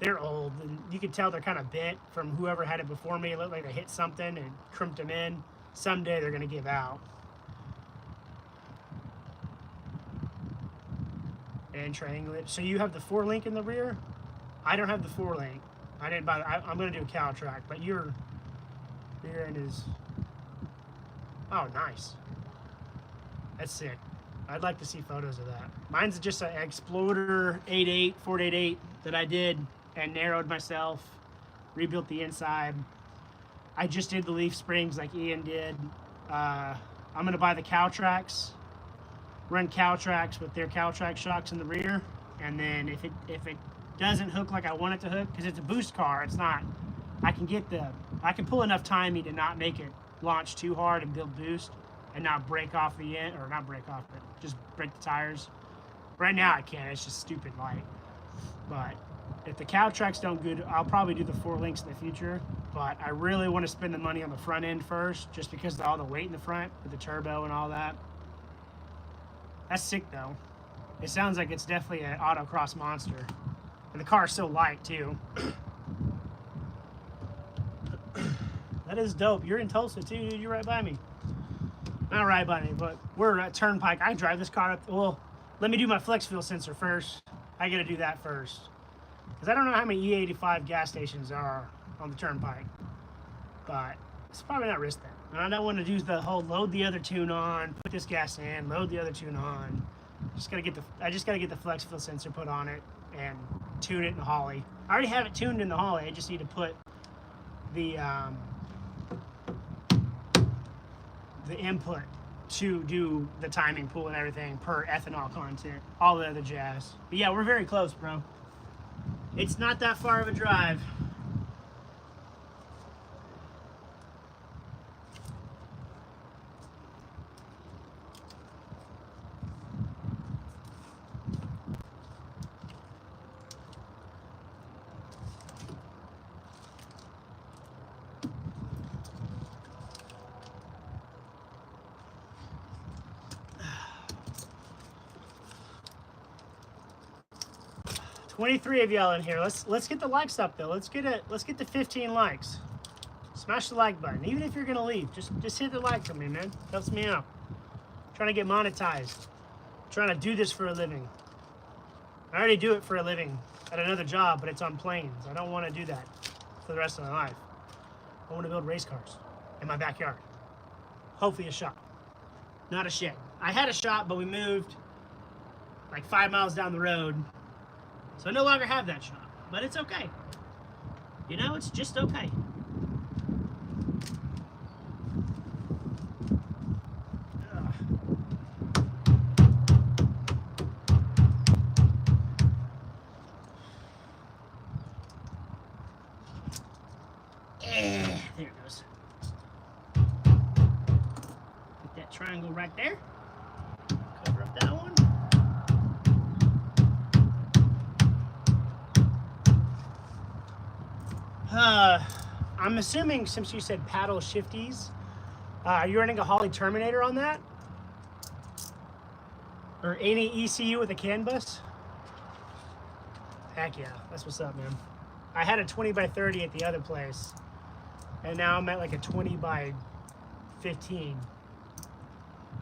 they're old, and you can tell they're kind of bent from whoever had it before me. It looked like they hit something and crimped them in. Someday they're gonna give out. And triangulate. So you have the 4-link in the rear? I don't have the 4-link. I didn't buy. I'm gonna do a cow track, but your rear end is. Oh, nice. That's sick. I'd like to see photos of that. Mine's just an Explorer 88, Ford 88 that I did and narrowed myself, rebuilt the inside. I just did the leaf springs like Ian did. I'm gonna buy the cow tracks, run cow tracks with their cow track shocks in the rear, and then if it doesn't hook like I want it to hook, because it's a boost car, it's not. I can pull enough timing to not make it launch too hard and build boost, and not break off the end, or not break off, but just break the tires. Right now I can't. It's just stupid light. But if the cow tracks don't good, I'll probably do the 4 links in the future. But I really want to spend the money on the front end first, just because of all the weight in the front with the turbo and all that. That's sick though. It sounds like it's definitely an autocross monster. And the car's so light too. That is dope. You're in Tulsa too, dude. You're right by me. Not right by me, but we're at Turnpike. I drive this car up. Well, let me do my flex fuel sensor first. I gotta do that first. Because I don't know how many E85 gas stations there are on the Turnpike. But it's probably not risk that. And I don't want to do the whole load the other tune on, put this gas in, load the other tune on. I just gotta get the flex fuel sensor put on it and tune it in the Holly. I already have it tuned in the Holly. I just need to put the input to do the timing pool and everything per ethanol content, all the other jazz. But yeah, we're very close, bro. It's not that far of a drive. $23 of y'all in here. Let's get the likes up though. Let's get to 15 likes. Smash the like button. Even if you're gonna leave, just hit the like for me, man. Helps me out. I'm trying to get monetized. I'm trying to do this for a living. I already do it for a living at another job, but it's on planes. I don't want to do that for the rest of my life. I want to build race cars in my backyard. Hopefully a shop, not a shed. I had a shop, but we moved like 5 miles down the road. So I no longer have that shop, but it's okay. You know, it's just okay. There it goes. Put that triangle right there. Cover up that one. I'm assuming, since you said paddle shifties, are you running a Holley Terminator on that? Or any ECU with a CAN bus? Heck yeah, that's what's up, man. I had a 20x30 at the other place, and now I'm at like a 20x15.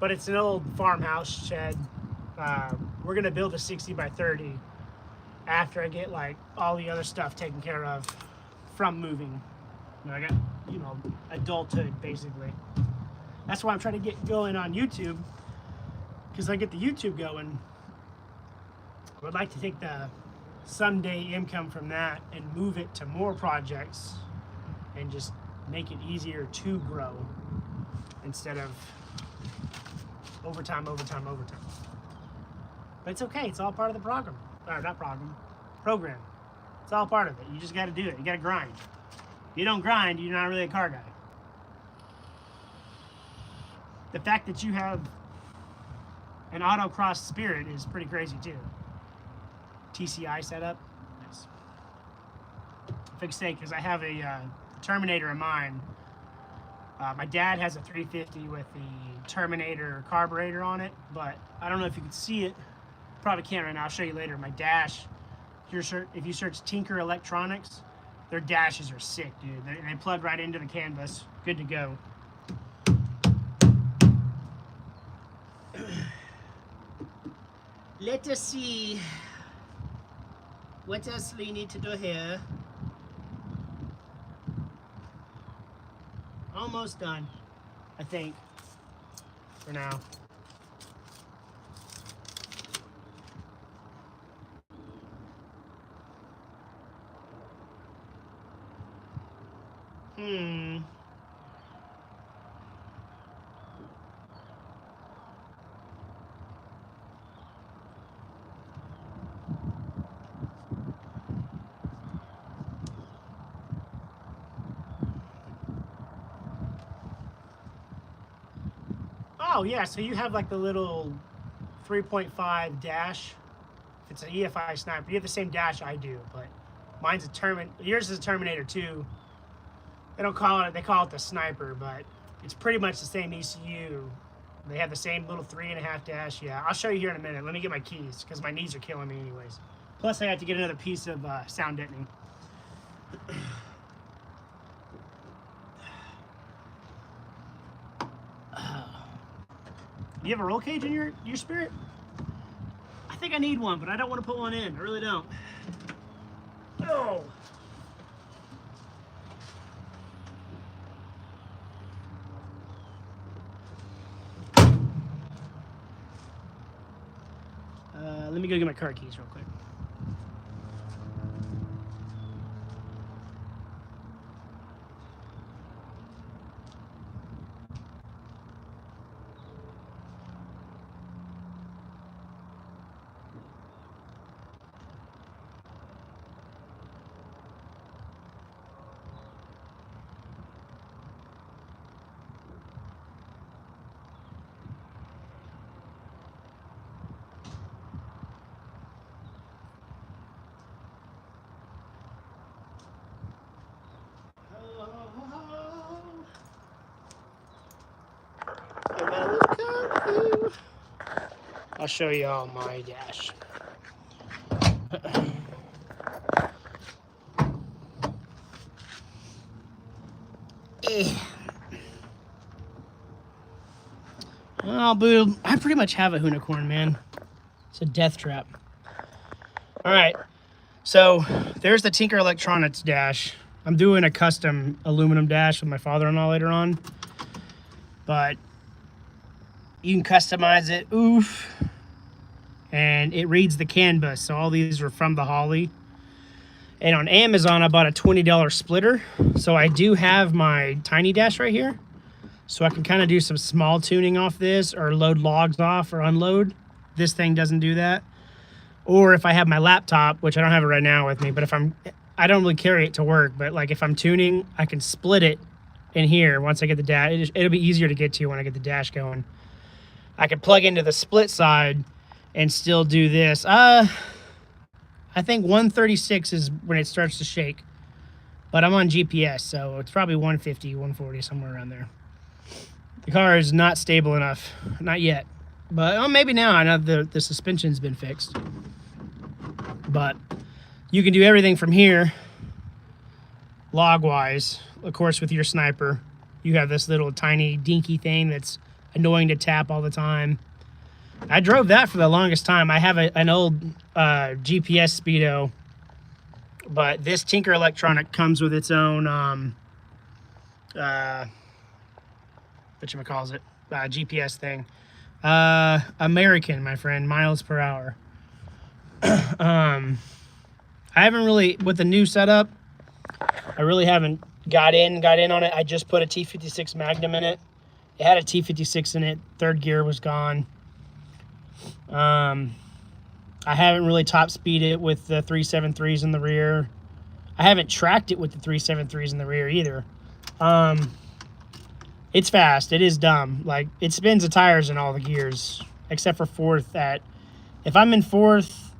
But it's an old farmhouse shed. We're gonna build a 60x30 after I get like all the other stuff taken care of from moving. You know, I got, you know, adulthood basically. That's why I'm trying to get going on YouTube, because I get the YouTube going. I would like to take the someday income from that and move it to more projects and just make it easier to grow instead of overtime. But it's okay, it's all part of the program. Or not program. It's all part of it. You just got to do it. You got to grind. If you don't grind, you're not really a car guy. The fact that you have an autocross spirit is pretty crazy too. TCI setup. Nice. Big mistake, because I have a Terminator in mine. My dad has a 350 with the Terminator carburetor on it, but I don't know if you can see it. Probably can't right now. I'll show you later. My dash. If you search Tinker Electronics, their dashes are sick, dude. They plug right into the canvas. Good to go. Let us see. What else we need to do here? Almost done, I think, for now. Oh, yeah, so you have like the little 3.5 dash. If it's an EFI sniper, you have the same dash I do, but mine's yours is a Terminator 2. They don't call it, they call it the sniper, but it's pretty much the same ECU. They have the same little 3.5 dash. Yeah, I'll show you here in a minute. Let me get my keys, because my knees are killing me anyways. Plus, I have to get another piece of sound deadening. You have a roll cage in your Spirit? I think I need one, but I don't want to put one in. I really don't. Oh. Let me go get my car keys real quick. I'll show you all my dash. Oh, boo. I pretty much have a unicorn, man. It's a death trap. All right. So there's the Tinker Electronics dash. I'm doing a custom aluminum dash with my father-in-law later on. But you can customize it. Oof. And it reads the CAN bus. So all these are from the Holly. And on Amazon, I bought a $20 splitter. So I do have my tiny dash right here. So I can kind of do some small tuning off this, or load logs off or unload. This thing doesn't do that. Or if I have my laptop, which I don't have it right now with me, but I don't really carry it to work, but like if I'm tuning, I can split it in here once I get the dash. It'll be easier to get to when I get the dash going. I can plug into the split side and still do this. I think 136 is when it starts to shake, but I'm on GPS, so it's probably 150, 140, somewhere around there. The car is not stable enough, not yet, but maybe now. I know the suspension's been fixed, but you can do everything from here, log-wise. Of course, with your sniper, you have this little tiny dinky thing that's annoying to tap all the time. I drove that for the longest time. I have an old GPS Speedo, but this Tinker Electronic comes with its own whatchamacallit, GPS thing. American, my friend, miles per hour. I haven't really, with the new setup, I really haven't got in on it. I just put a T56 Magnum in it. It had a T56 in it. Third gear was gone. I haven't really top speed it with the 373s in the rear. I haven't tracked it with the 373s in the rear either. It's fast. It is dumb. Like, it spins the tires in all the gears, except for fourth. If I'm in fourth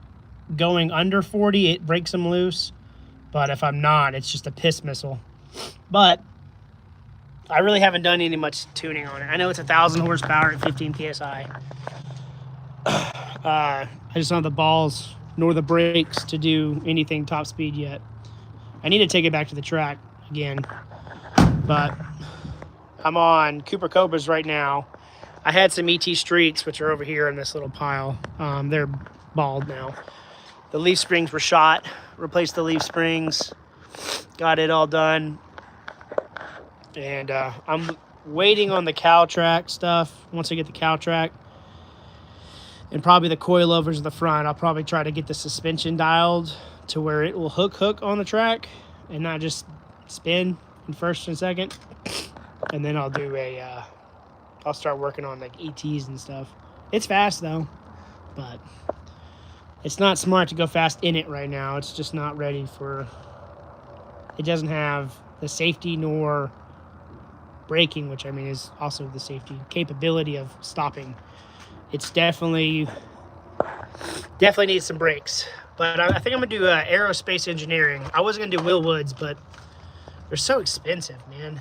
going under 40, it breaks them loose. But if I'm not, it's just a piss missile. But I really haven't done any much tuning on it. I know it's 1,000 horsepower at 15 PSI. I just don't have the balls nor the brakes to do anything top speed yet. I need to take it back to the track again. But I'm on Cooper Cobras right now. I had some ET Streets, which are over here in this little pile. They're bald now. The leaf springs were shot. Replaced the leaf springs. Got it all done. And I'm waiting on the cow track stuff. Once I get the cow track and probably the coilovers in the front, I'll probably try to get the suspension dialed to where it will hook on the track and not just spin in first and second, and then I'll do I'll start working on like ETs and stuff. It's fast though, but it's not smart to go fast in it right now. It's just not ready for. It doesn't have the safety nor braking, which I mean is also the safety capability of stopping. It's definitely needs some brakes. But I think I'm gonna do aerospace engineering. I was gonna do Will Woods, but they're so expensive, man.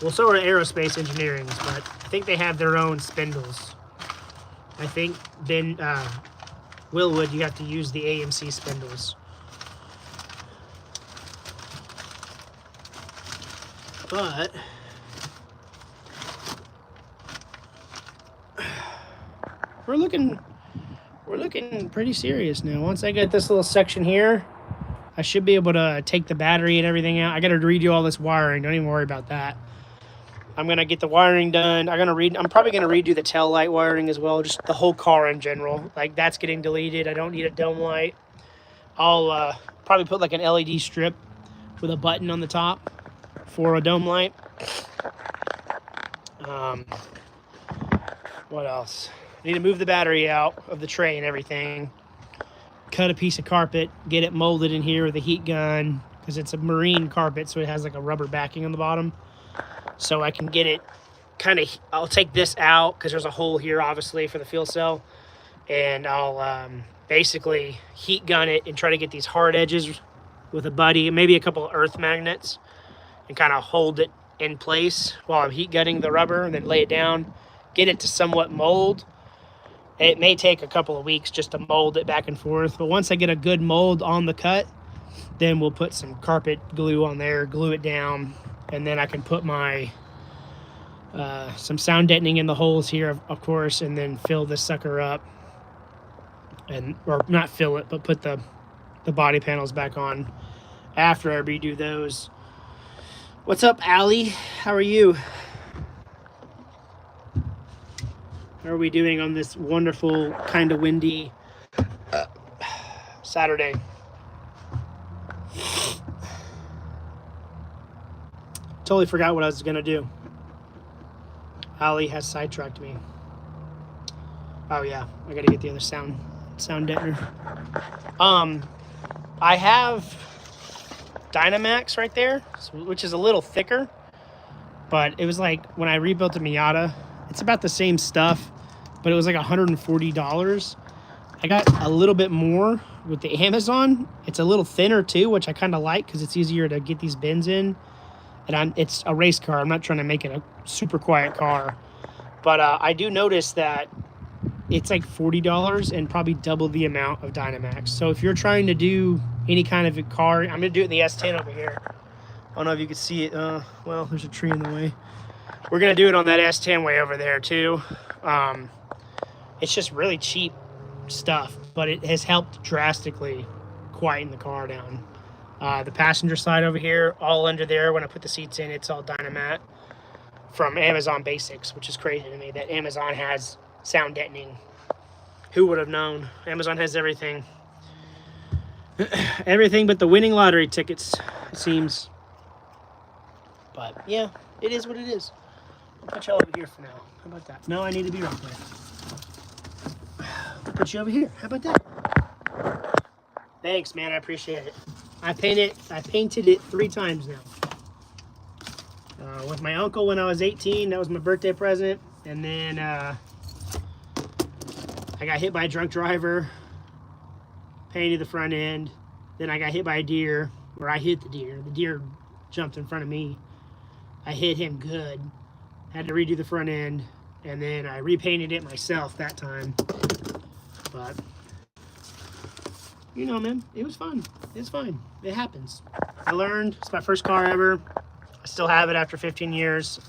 Well, so are aerospace engineering, but I think they have their own spindles. I think then Willwood, you have to use the AMC spindles. But we're looking pretty serious now. Once I get this little section here, I should be able to take the battery and everything out. I got to redo all this wiring. Don't even worry about that. I'm gonna get the wiring done. I'm probably gonna redo the tail light wiring as well, just the whole car in general. Like that's getting deleted. I don't need a dome light. I'll probably put like an LED strip with a button on the top for a dome light. What else? I need to move the battery out of the tray and everything. Cut a piece of carpet, get it molded in here with a heat gun because it's a marine carpet, so it has like a rubber backing on the bottom. So I can get it I'll take this out because there's a hole here, obviously, for the fuel cell. And I'll basically heat gun it and try to get these hard edges with a buddy, maybe a couple of earth magnets, and kind of hold it in place while I'm heat gunning the rubber, and then lay it down, get it to somewhat mold. It may take a couple of weeks just to mold it back and forth. But once I get a good mold on the cut, then we'll put some carpet glue on there, glue it down, and then I can put my some sound deadening in the holes here, of course, and then fill this sucker up, or not fill it, but put the body panels back on after I redo those. What's up, Allie? How are you? How are we doing on this wonderful, kind of windy Saturday? Totally forgot what I was gonna do. Ali has sidetracked me. Oh yeah, I gotta get the other sound deadener. I have Dynamax right there, which is a little thicker, but it was like when I rebuilt the Miata, it's about the same stuff, but it was like $140. I got a little bit more with the Amazon. It's a little thinner too, which I kind of like because it's easier to get these bins in. And it's a race car. I'm not trying to make it a super quiet car. But I do notice that it's like $40 and probably double the amount of Dynamax. So if you're trying to do any kind of a car, I'm going to do it in the S10 over here. I don't know if you can see it. Well, there's a tree in the way. We're going to do it on that S10 way over there too. It's just really cheap stuff, but it has helped drastically quieten the car down. The passenger side over here, all under there, when I put the seats in, it's all Dynamat from Amazon Basics, which is crazy to me that Amazon has sound deadening. Who would have known? Amazon has everything. Everything but the winning lottery tickets, it seems. But yeah, it is what it is. I'll put you over here for now. How about that? No, I need to be right there. I'll put you over here. How about that? Thanks, man. I appreciate it. I painted it 3 times now. With my uncle when I was 18, that was my birthday present. And then I got hit by a drunk driver, painted the front end. Then I got hit by a deer, or I hit the deer. The deer jumped in front of me. I hit him good. Had to redo the front end. And then I repainted it myself that time. But you know, man, it was fun. It's fine. It happens. I learned. It's my first car ever. I still have it after 15 years.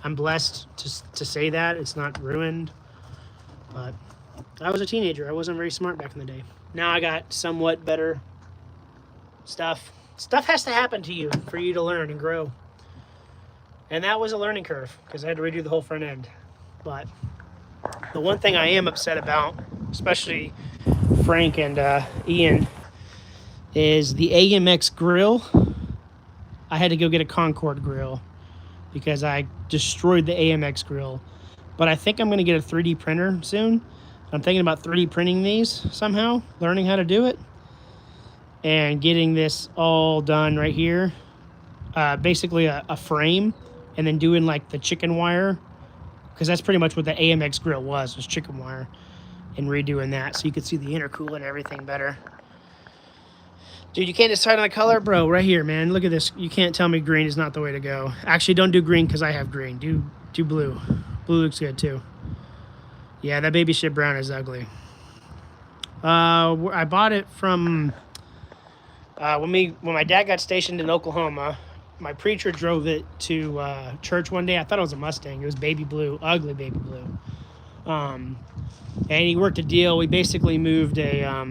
I'm blessed to say that. It's not ruined. But I was a teenager. I wasn't very smart back in the day. Now I got somewhat better stuff. Stuff has to happen to you for you to learn and grow. And that was a learning curve because I had to redo the whole front end. But the one thing I am upset about, especially Frank and Ian, is the AMX grill I had to go get a Concord grill because I destroyed the AMX grill. But I think I'm going to get a 3D printer soon. I'm thinking about 3D printing these somehow, learning how to do it, and getting this all done right here. Basically a frame, and then doing like the chicken wire, because that's pretty much what the AMX grill was chicken wire, and redoing that so you could see the intercooler and everything better. Dude, you can't decide on the color? Bro, right here, man. Look at this. You can't tell me green is not the way to go. Actually, don't do green because I have green. Do blue. Blue looks good, too. Yeah, that baby shit brown is ugly. I bought it from... when my dad got stationed in Oklahoma, my preacher drove it to church one day. I thought it was a Mustang. It was baby blue. Ugly baby blue. And he worked a deal. We basically moved a...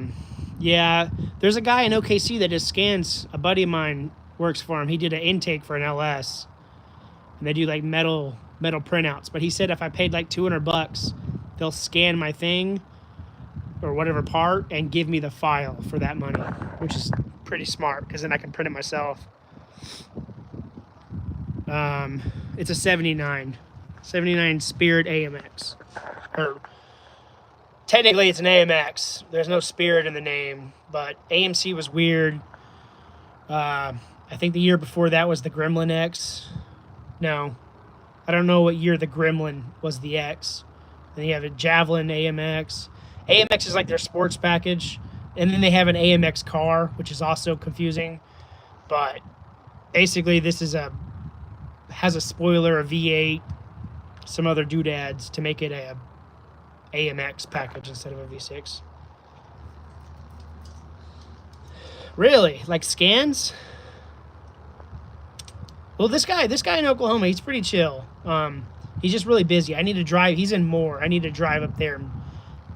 yeah, there's a guy in OKC that just scans. A buddy of mine works for him. He did an intake for an LS, and they do like metal printouts. But he said if I paid like $200, they'll scan my thing or whatever part and give me the file for that money, which is pretty smart because then I can print it myself. It's a 79 Spirit AMX, or technically, it's an AMX. There's no Spirit in the name, but AMC was weird. I think the year before that was the Gremlin X. No, I don't know what year the Gremlin was the X. Then you have a Javelin AMX. AMX is like their sports package. And then they have an AMX car, which is also confusing. But basically, this is has a spoiler, a V8, some other doodads to make it a AMX package instead of a V6. Really? Like scans? Well, this guy in Oklahoma, he's pretty chill. He's just really busy. I need to drive. He's in Moore. I need to drive up there and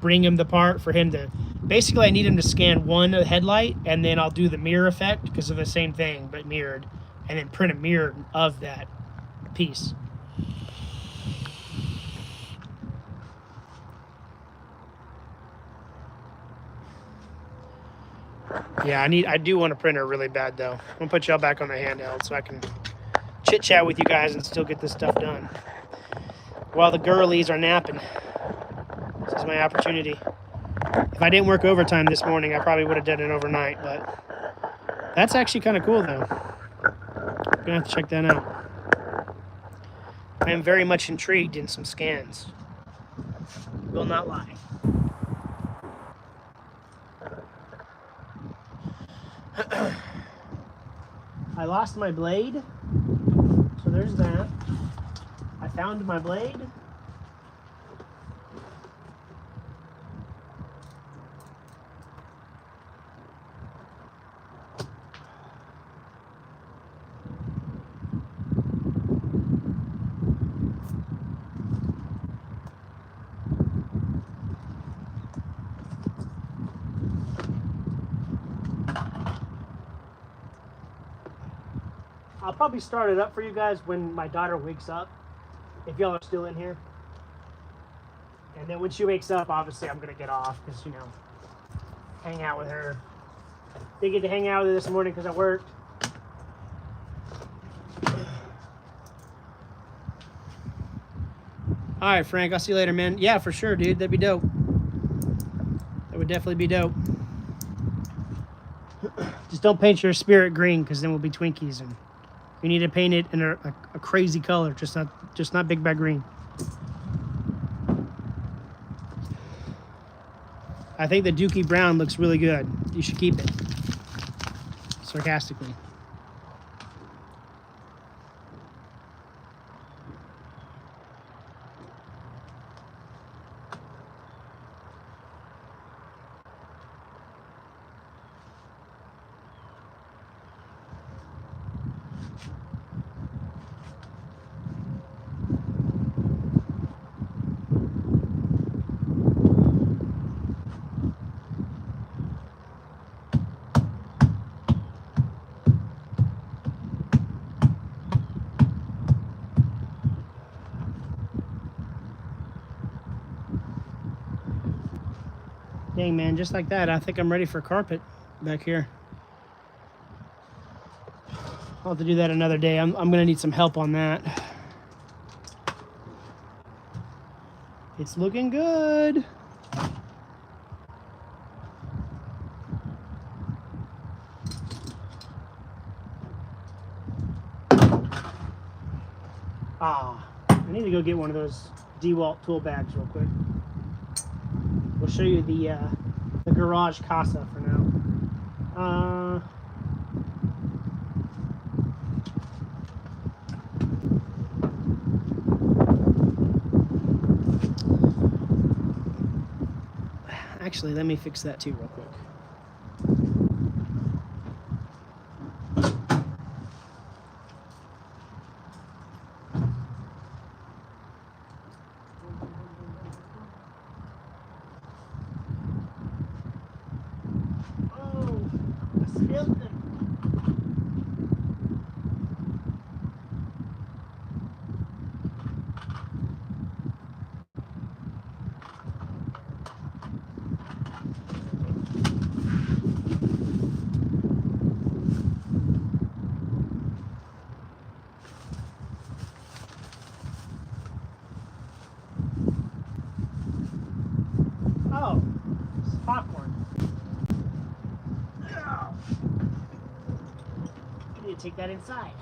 bring him the part for him to... Basically, I need him to scan one headlight, and then I'll do the mirror effect because of the same thing, but mirrored, and then print a mirror of that piece. Yeah, I do want a printer really bad, though. I'm going to put y'all back on the handheld so I can chit-chat with you guys and still get this stuff done while the girlies are napping. This is my opportunity. If I didn't work overtime this morning, I probably would have done it overnight, but that's actually kind of cool, though. I'm going to have to check that out. I am very much intrigued in some scans. Will not lie. I lost my blade, so there's that. I found my blade. I'll probably start it up for you guys when my daughter wakes up, if y'all are still in here. And then when she wakes up, obviously I'm going to get off because, you know, hang out with her. Didn't get to hang out with her this morning because I worked. All right, Frank, I'll see you later, man. Yeah, for sure, dude. That'd be dope. That would definitely be dope. Just don't paint your Spirit green because then we'll be Twinkies, and you need to paint it in a crazy color, just not big bag green. I think the Dookie Brown looks really good. You should keep it. Sarcastically. Dang, man, just like that, I think I'm ready for carpet back here. I'll have to do that another day. I'm gonna need some help on that. It's looking good. I need to go get one of those DeWalt tool bags real quick. We'll show you the garage casa for now. Actually, let me fix that too real quick. Oh, I spilled them. Oh, it's popcorn. I need to take that inside.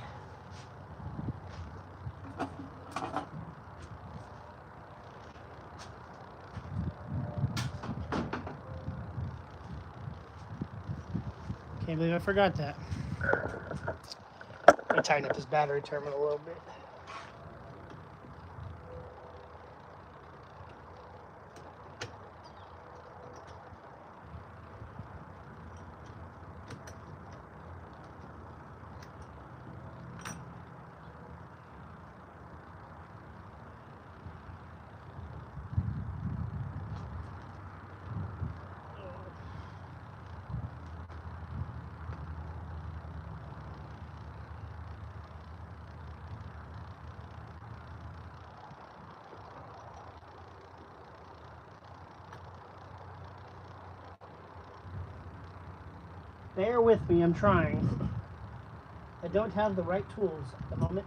Can't believe I forgot that. I tighten up this battery terminal a little bit. Bear with me, I'm trying. I don't have the right tools at the moment.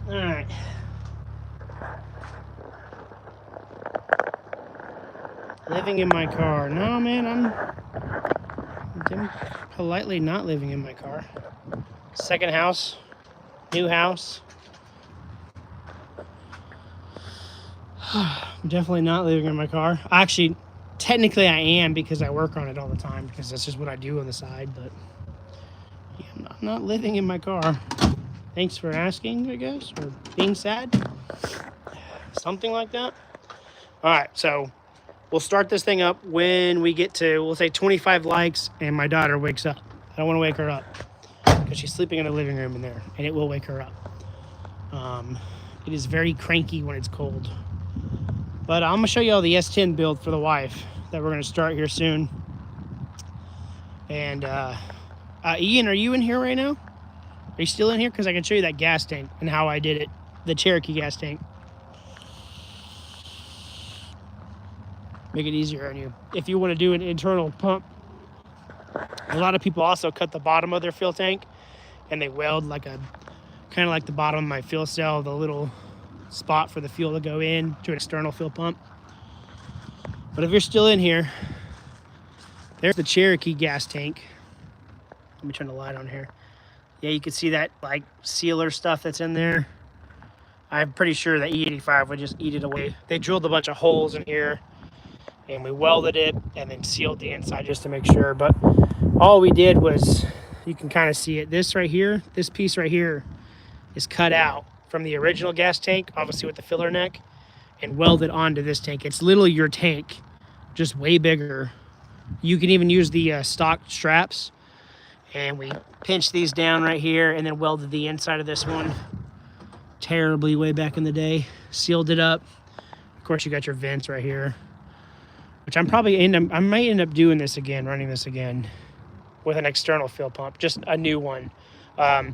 Alright. Living in my car. No, man, I'm politely not living in my car. Second house, new house. I'm definitely not living in my car. Actually, technically I am because I work on it all the time because that's just what I do on the side, but yeah, I'm not living in my car. Thanks for asking, I guess, or being sad. Something like that. All right, so we'll start this thing up when we get to, we'll say 25 likes and my daughter wakes up. I don't want to wake her up because she's sleeping in the living room in there, and it will wake her up. It is very cranky when it's cold. But I'm going to show you all the S10 build for the wife that we're going to start here soon. And Ian, are you in here right now? Are you still in here? Because I can show you that gas tank and how I did it. The Cherokee gas tank. Make it easier on you. If you want to do an internal pump. A lot of people also cut the bottom of their fuel tank and they weld like a, kind of like the bottom of my fuel cell, the little spot for the fuel to go in to an external fuel pump. But if you're still in here, there's the Cherokee gas tank. Let me turn the light on here. Yeah, you can see that like sealer stuff that's in there. I'm pretty sure that E85 would just eat it away. They drilled a bunch of holes in here and we welded it and then sealed the inside just to make sure. But all we did was, you can kind of see it. This right here, this piece right here is cut out from the original gas tank, obviously with the filler neck, and welded onto this tank. It's literally your tank, just way bigger. You can even use the stock straps And we pinched these down right here and then welded the inside of this one terribly way back in the day. Sealed it up. Of course, you got your vents right here, which I might end up doing this again, running this again with an external fuel pump, just a new one. I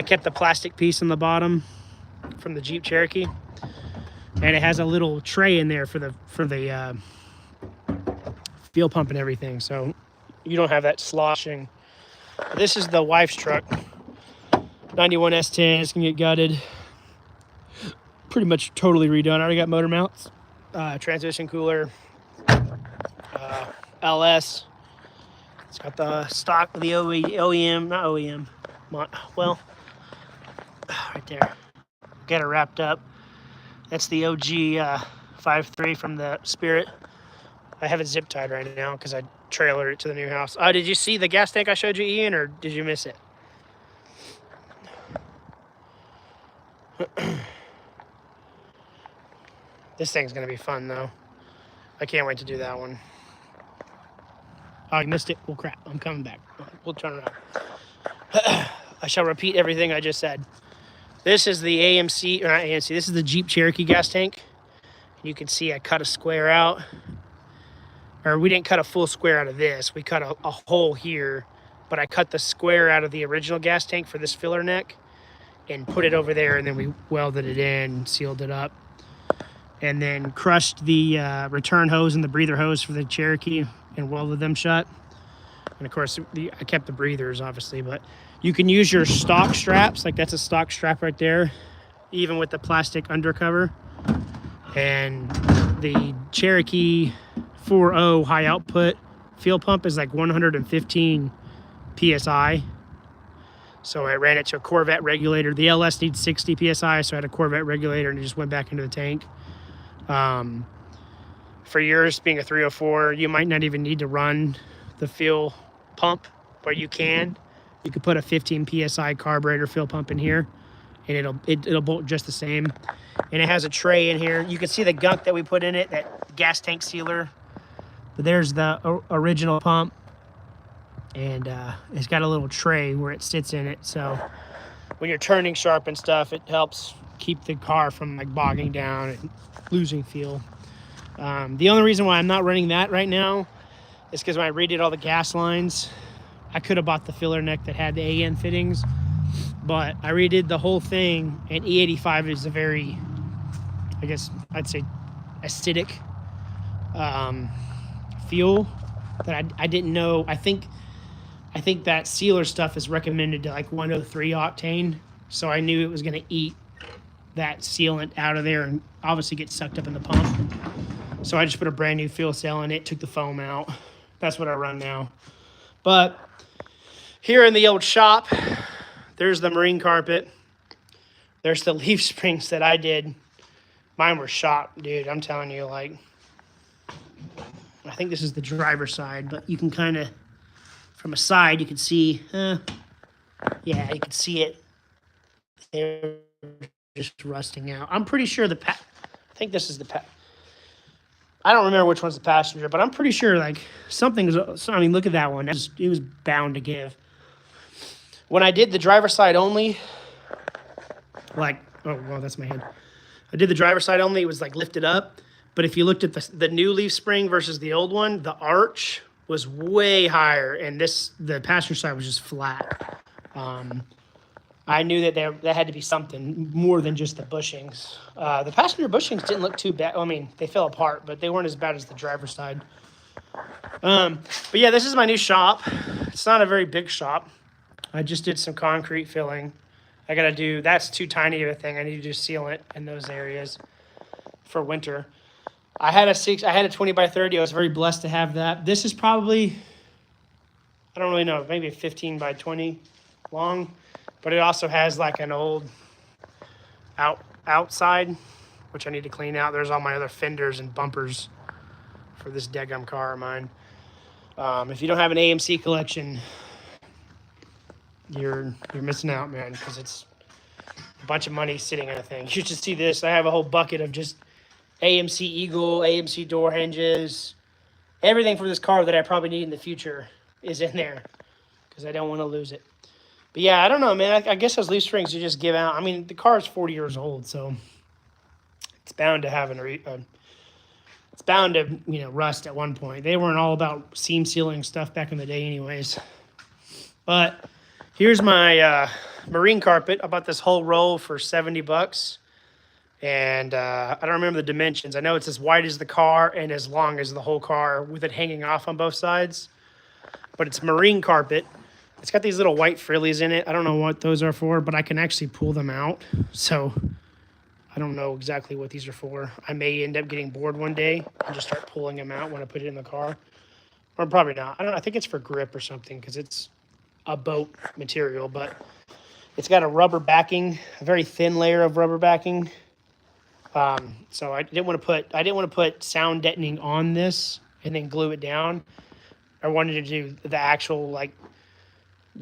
kept the plastic piece in the bottom from the Jeep Cherokee, and it has a little tray in there for the fuel pump and everything, so you don't have that sloshing. This is the wife's truck, 91 S10. It's gonna get gutted, pretty much totally redone. I already got motor mounts, transmission cooler, LS. It's got the stock of the OEM, not OEM, well, right there. Got it wrapped up. That's the OG 5.3 from the Spirit. I have it zip tied right now because I trailered it to the new house. Did you see the gas tank I showed you, Ian, or did you miss it? This thing's gonna be fun though. I can't wait to do that one. Oh, you missed it. Well, crap. I'm coming back. We'll turn around. I shall repeat everything I just said. This is the AMC, or not AMC, this is the Jeep Cherokee gas tank. You can see I cut a square out. Or we didn't cut a full square out of this. We cut a hole here, but I cut the square out of the original gas tank for this filler neck and put it over there, and then we welded it in, sealed it up, and then crushed the return hose and the breather hose for the Cherokee and welded them shut. And of course, I kept the breathers, obviously, but you can use your stock straps, like that's a stock strap right there, even with the plastic undercover. And the Cherokee 4.0 high output fuel pump is like 115 PSI. So I ran it to a Corvette regulator. The LS needs 60 PSI, so I had a Corvette regulator and it just went back into the tank. For yours being a 304, you might not even need to run the fuel pump, but you can. You could put a 15 PSI carburetor fuel pump in here, and it'll bolt just the same. And it has a tray in here. You can see the gunk that we put in it, that gas tank sealer. But there's the original pump, and it's got a little tray where it sits in it. So when you're turning sharp and stuff, it helps keep the car from like bogging down and losing fuel. The only reason why I'm not running that right now is because when I redid all the gas lines, I could have bought the filler neck that had the AN fittings, but I redid the whole thing, and E85 is a very, I guess I'd say, acidic fuel that I didn't know. I think that sealer stuff is recommended to like 103 octane, so I knew it was going to eat that sealant out of there and obviously get sucked up in the pump. So I just put a brand new fuel cell in it, took the foam out. That's what I run now. But here in the old shop, there's the marine carpet. There's the leaf springs that I did. Mine were shot, dude. I'm telling you, like, I think this is the driver's side, but you can kind of, from a side, you can see, yeah, you can see it. They're just rusting out. I'm pretty sure I think this is the I don't remember which one's the passenger, but I'm pretty sure like I mean, look at that one. It was bound to give. When I did the driver's side only, like, oh, well, that's my hand. I did the driver's side only, it was like lifted up. But if you looked at the new leaf spring versus the old one, the arch was way higher, and the passenger side was just flat. I knew that that had to be something more than just the bushings. The passenger bushings didn't look too bad. I mean, they fell apart, but they weren't as bad as the driver's side. But yeah, this is my new shop. It's not a very big shop. I just did some concrete filling. That's too tiny of a thing. I need to do sealant in those areas for winter. I had a 20 by 30. I was very blessed to have that. This is probably, I don't really know, maybe a 15 by 20 long. But it also has like an old outside, which I need to clean out. There's all my other fenders and bumpers for this deadgum car of mine. If you don't have an AMC collection, you're missing out, man, because it's a bunch of money sitting in a thing. You should see this. I have a whole bucket of just AMC Eagle, AMC door hinges. Everything for this car that I probably need in the future is in there. because I don't want to lose it. But yeah, I don't know, man. I guess those leaf springs you just give out. I mean, the car is 40 years old, so it's bound to have it's bound to, you know, rust at one point. They weren't all about seam sealing stuff back in the day anyways. But here's my marine carpet. I bought this whole roll for 70 bucks. And I don't remember the dimensions. I know it's as wide as the car and as long as the whole car with it hanging off on both sides. But it's marine carpet. It's got these little white frillies in it. I don't know what those are for, but I can actually pull them out. So I don't know exactly what these are for. I may end up getting bored one day and just start pulling them out when I put it in the car. Or probably not. I don't know. I think it's for grip or something because it's a boat material. But it's got a rubber backing, a very thin layer of rubber backing. So I didn't want to put sound deadening on this and then glue it down. I wanted to do the actual like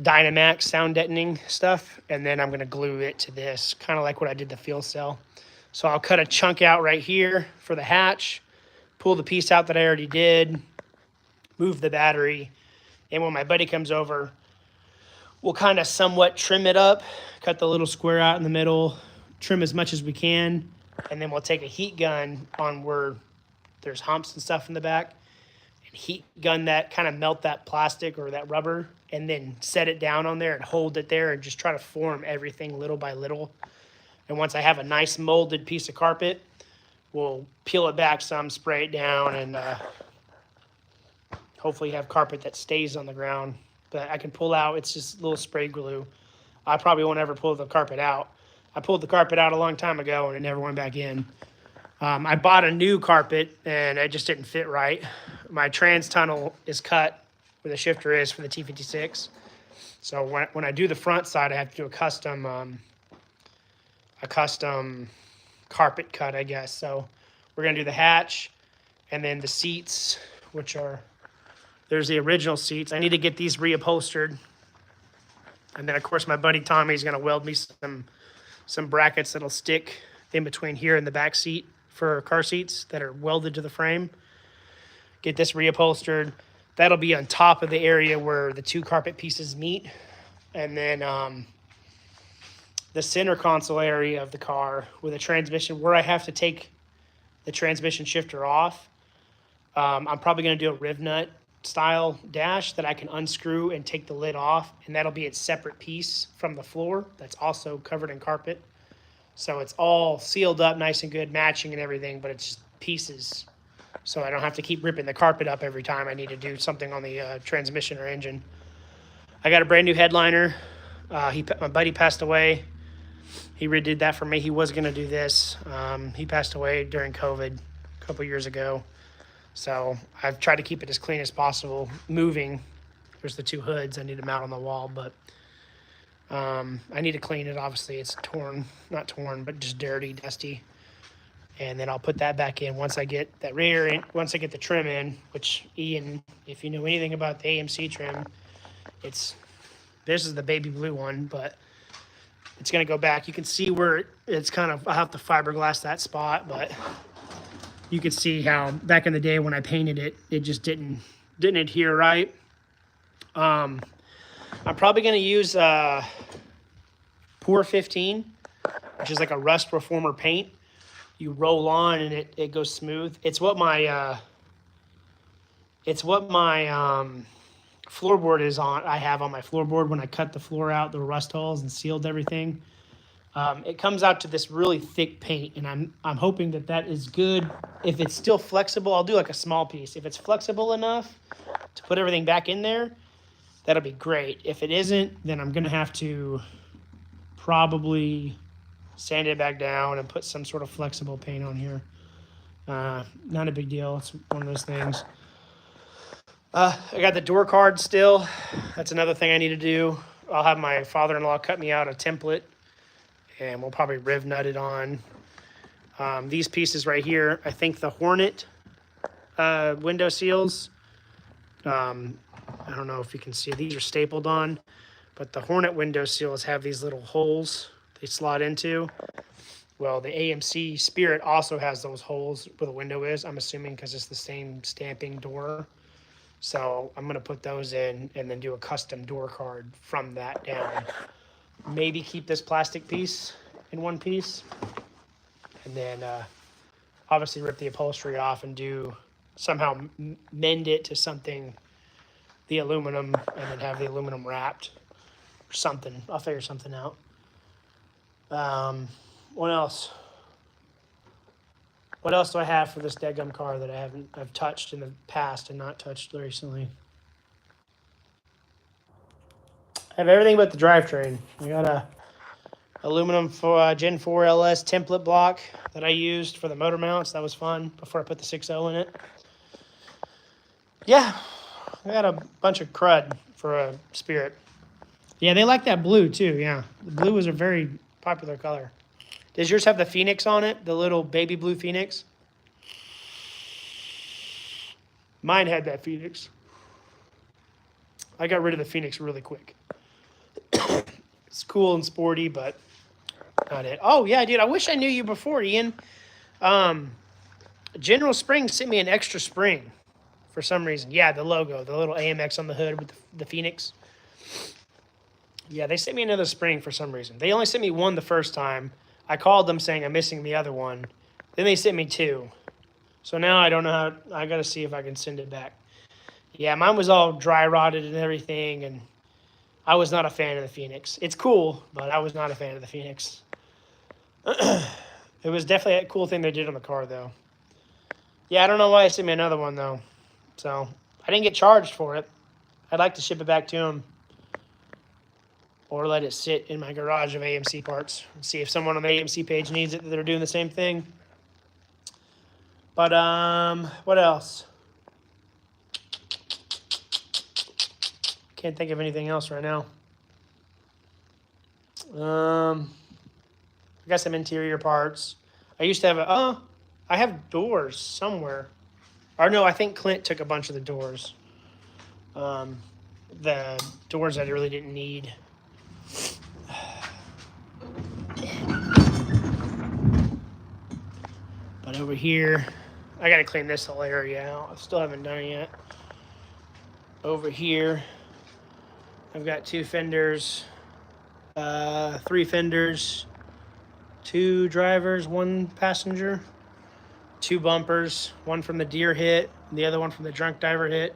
Dynamax sound deadening stuff, and then I'm going to glue it to this, kind of like what I did the fuel cell. So I'll cut a chunk out right here for the hatch, pull the piece out that I already did, move the battery, and when my buddy comes over, we'll kind of somewhat trim it up, cut the little square out in the middle, trim as much as we can, and then we'll take a heat gun on where there's humps and stuff in the back, and heat gun that, kind of melt that plastic or that rubber, and then set it down on there and hold it there and just try to form everything little by little. And once I have a nice molded piece of carpet, we'll peel it back some, spray it down, and hopefully have carpet that stays on the ground. But I can pull out, it's just little spray glue. I probably won't ever pull the carpet out. I pulled the carpet out a long time ago and it never went back in. I bought a new carpet and it just didn't fit right. My trans tunnel is cut where the shifter is for the T56. So when I do the front side, I have to do a custom carpet cut, I guess. So we're gonna do the hatch and then the seats, which are, there's the original seats. I need to get these reupholstered. And then of course my buddy Tommy's gonna weld me some brackets that'll stick in between here and the back seat for car seats that are welded to the frame. Get this reupholstered. That'll be on top of the area where the two carpet pieces meet. And then the center console area of the car with a transmission where I have to take the transmission shifter off. I'm probably gonna do a riv nut style dash that I can unscrew and take the lid off, and that'll be a separate piece from the floor that's also covered in carpet. So it's all sealed up nice and good, matching and everything, but it's just pieces. So I don't have to keep ripping the carpet up every time I need to do something on the transmission or engine. I got a brand new headliner. My buddy passed away. He redid that for me. He was gonna do this. He passed away during COVID a couple years ago. So I've tried to keep it as clean as possible. Moving, there's the two hoods. I need to mount on the wall, but I need to clean it. Obviously, it's torn, not torn, but just dirty, dusty. And then I'll put that back in once I get that rear in, once I get the trim in, which Ian, if you know anything about the AMC trim, this is the baby blue one, but it's gonna go back. You can see where it's kind of, I have to fiberglass that spot, but you can see how back in the day when I painted it, it just didn't adhere right. I'm probably gonna use Pour 15, which is like a rust reformer paint. You roll on and it goes smooth. It's what my floorboard is on. I have on my floorboard when I cut the floor out, the rust holes and sealed everything. It comes out to this really thick paint, and I'm hoping that is good. If it's still flexible, I'll do like a small piece. If it's flexible enough to put everything back in there, that'll be great. If it isn't, then I'm gonna have to probably sand it back down and put some sort of flexible paint on here. Not a big deal. It's one of those things. I got the door card still. That's another thing I need to do. I'll have my father-in-law cut me out a template, and we'll probably riv nut it on. These pieces right here, I think the Hornet window seals, I don't know if you can see, these are stapled on, but the Hornet window seals have these little holes they slot into. Well, the AMC Spirit also has those holes where the window is, I'm assuming because it's the same stamping door. So I'm going to put those in and then do a custom door card from that down. Maybe keep this plastic piece in one piece. And then obviously rip the upholstery off and do somehow mend it to something, the aluminum, and then have the aluminum wrapped or something. I'll figure something out. What else? What else do I have for this deadgum car that I've touched in the past and not touched recently? I have everything but the drivetrain. I got a aluminum for Gen 4 LS template block that I used for the motor mounts. That was fun before I put the 6.0 in it. Yeah, I got a bunch of crud for a Spirit. Yeah, they like that blue too, yeah. The blue is a very popular color. Does yours have the Phoenix on it? The little baby blue Phoenix? Mine had that Phoenix. I got rid of the Phoenix really quick. It's cool and sporty, but not it. Oh, yeah, dude, I wish I knew you before, Ian. General Springs sent me an extra spring for some reason. Yeah, the logo, the little AMX on the hood with the Phoenix. Yeah, they sent me another spring for some reason. They only sent me one the first time. I called them saying I'm missing the other one. Then they sent me two. So now I don't know how. I got to see if I can send it back. Yeah, mine was all dry rotted and everything, and I was not a fan of the Phoenix. It's cool, but I was not a fan of the Phoenix. It was definitely a cool thing they did on the car, though. Yeah, I don't know why they sent me another one, though. So I didn't get charged for it. I'd like to ship it back to them. Or let it sit in my garage of AMC parts and see if someone on the AMC page needs it that they're doing the same thing. But, what else? Can't think of anything else right now. I got some interior parts. I used to have I have doors somewhere. Or no, I think Clint took a bunch of the doors. The doors I really didn't need. But over here, I got to clean this whole area out. I still haven't done it yet. Over here, I've got two fenders, three fenders, two drivers, one passenger, two bumpers, one from the deer hit, and the other one from the drunk diver hit.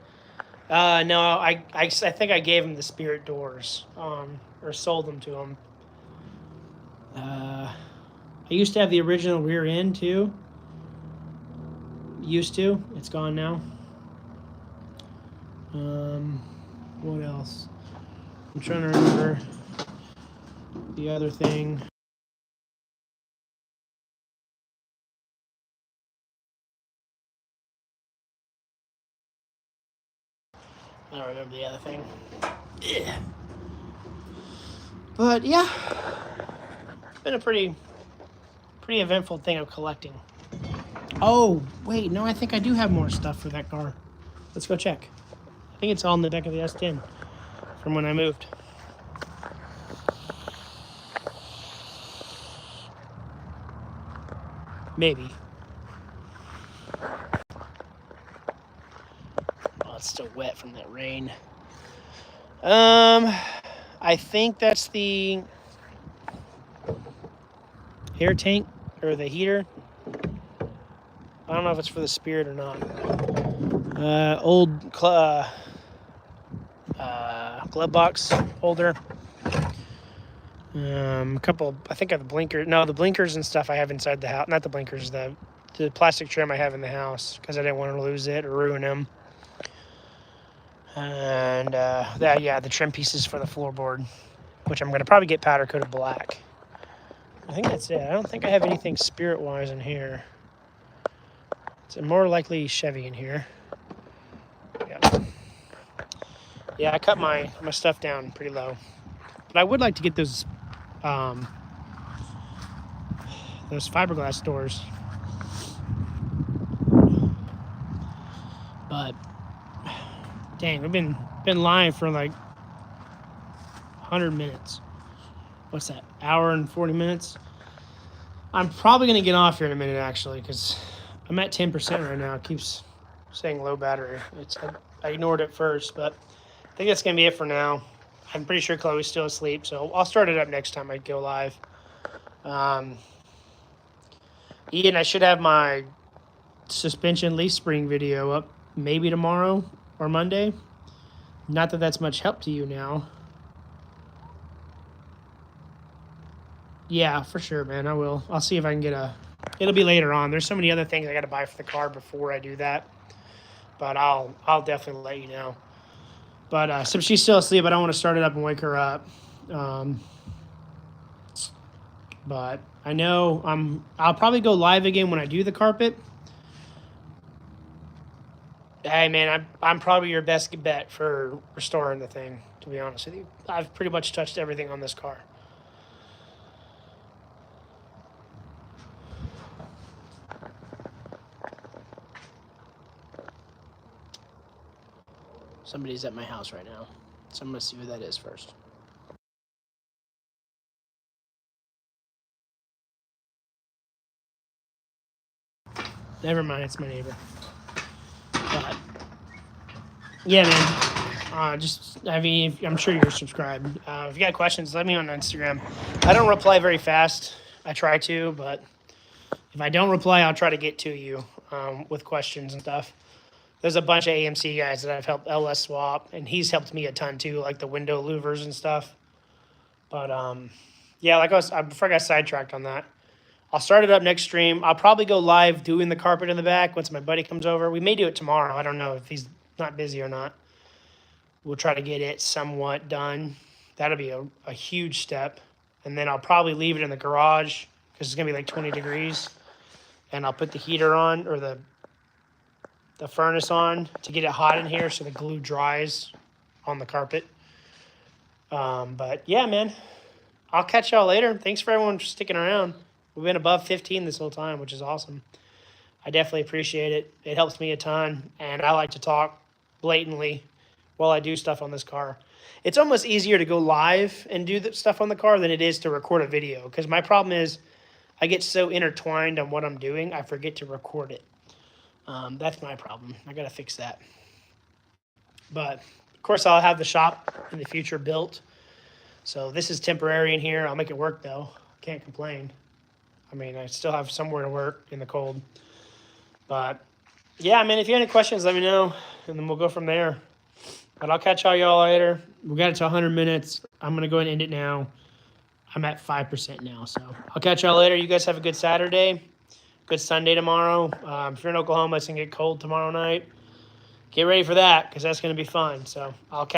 No, I think I gave him the Spirit doors, or sold them to him. I used to have the original rear end too. Used to. It's gone now. What else? I'm trying to remember the other thing. I don't remember the other thing. Yeah. But yeah, it's been a pretty eventful thing of collecting. Oh, wait, no, I think I do have more stuff for that car. Let's go check. I think it's all in the back of the S10 from when I moved. Maybe. Oh, it's still wet from that rain. I think that's the air tank or the heater. I don't know if it's for the Spirit or not. Old glove box holder. A couple, I think I have the blinkers. No, the blinkers and stuff I have inside the house. Not the blinkers, the plastic trim I have in the house because I didn't want to lose it or ruin them. And the trim pieces for the floorboard, which I'm going to probably get powder coated black. I think that's it. I don't think I have anything Spirit-wise in here. It's more likely Chevy in here. Yeah, I cut my stuff down pretty low. But I would like to get those fiberglass doors. But dang, we've been live for like 100 minutes. What's that? Hour and 40 minutes? I'm probably gonna get off here in a minute actually, because I'm at 10% right now. It keeps saying low battery. I ignored it first, but I think that's going to be it for now. I'm pretty sure Chloe's still asleep, so I'll start it up next time I go live. Ian, I should have my suspension leaf spring video up maybe tomorrow or Monday. Not that that's much help to you now. Yeah, for sure, man. I will. I'll see if I can get a... It'll be later on. There's so many other things I got to buy for the car before I do that. But I'll definitely let you know. But since she's still asleep, I don't want to start it up and wake her up. But I know I'll probably go live again when I do the carpet. Hey, man, I'm probably your best bet for restoring the thing, to be honest with you. I've pretty much touched everything on this car. Somebody's at my house right now, so I'm going to see who that is first. Never mind, it's my neighbor. But, yeah, man. I'm sure you're subscribed. If you got questions, let me on Instagram. I don't reply very fast. I try to, but if I don't reply, I'll try to get to you with questions and stuff. There's a bunch of AMC guys that I've helped LS swap, and he's helped me a ton too, like the window louvers and stuff. But yeah, before I got sidetracked on that, I'll start it up next stream. I'll probably go live doing the carpet in the back once my buddy comes over. We may do it tomorrow. I don't know if he's not busy or not. We'll try to get it somewhat done. That'll be a huge step. And then I'll probably leave it in the garage because it's going to be like 20 degrees. And I'll put the heater on, or the furnace on, to get it hot in here so the glue dries on the carpet. But yeah, man, I'll catch y'all later. Thanks for everyone for sticking around. We've been above 15 this whole time, which is awesome. I definitely appreciate it. It helps me a ton, and I like to talk blatantly while I do stuff on this car. It's almost easier to go live and do the stuff on the car than it is to record a video, because my problem is I get so intertwined on what I'm doing, I forget to record it. That's my problem. I got to fix that. But, of course, I'll have the shop in the future built. So this is temporary in here. I'll make it work, though. Can't complain. I mean, I still have somewhere to work in the cold. But, yeah, man, if you have any questions, let me know, and then we'll go from there. But I'll catch all y'all later. We got it to 100 minutes. I'm going to go ahead and end it now. I'm at 5% now. So I'll catch y'all later. You guys have a good Saturday. Good Sunday tomorrow. If you're in Oklahoma, it's going to get cold tomorrow night. Get ready for that because that's going to be fun. So I'll catch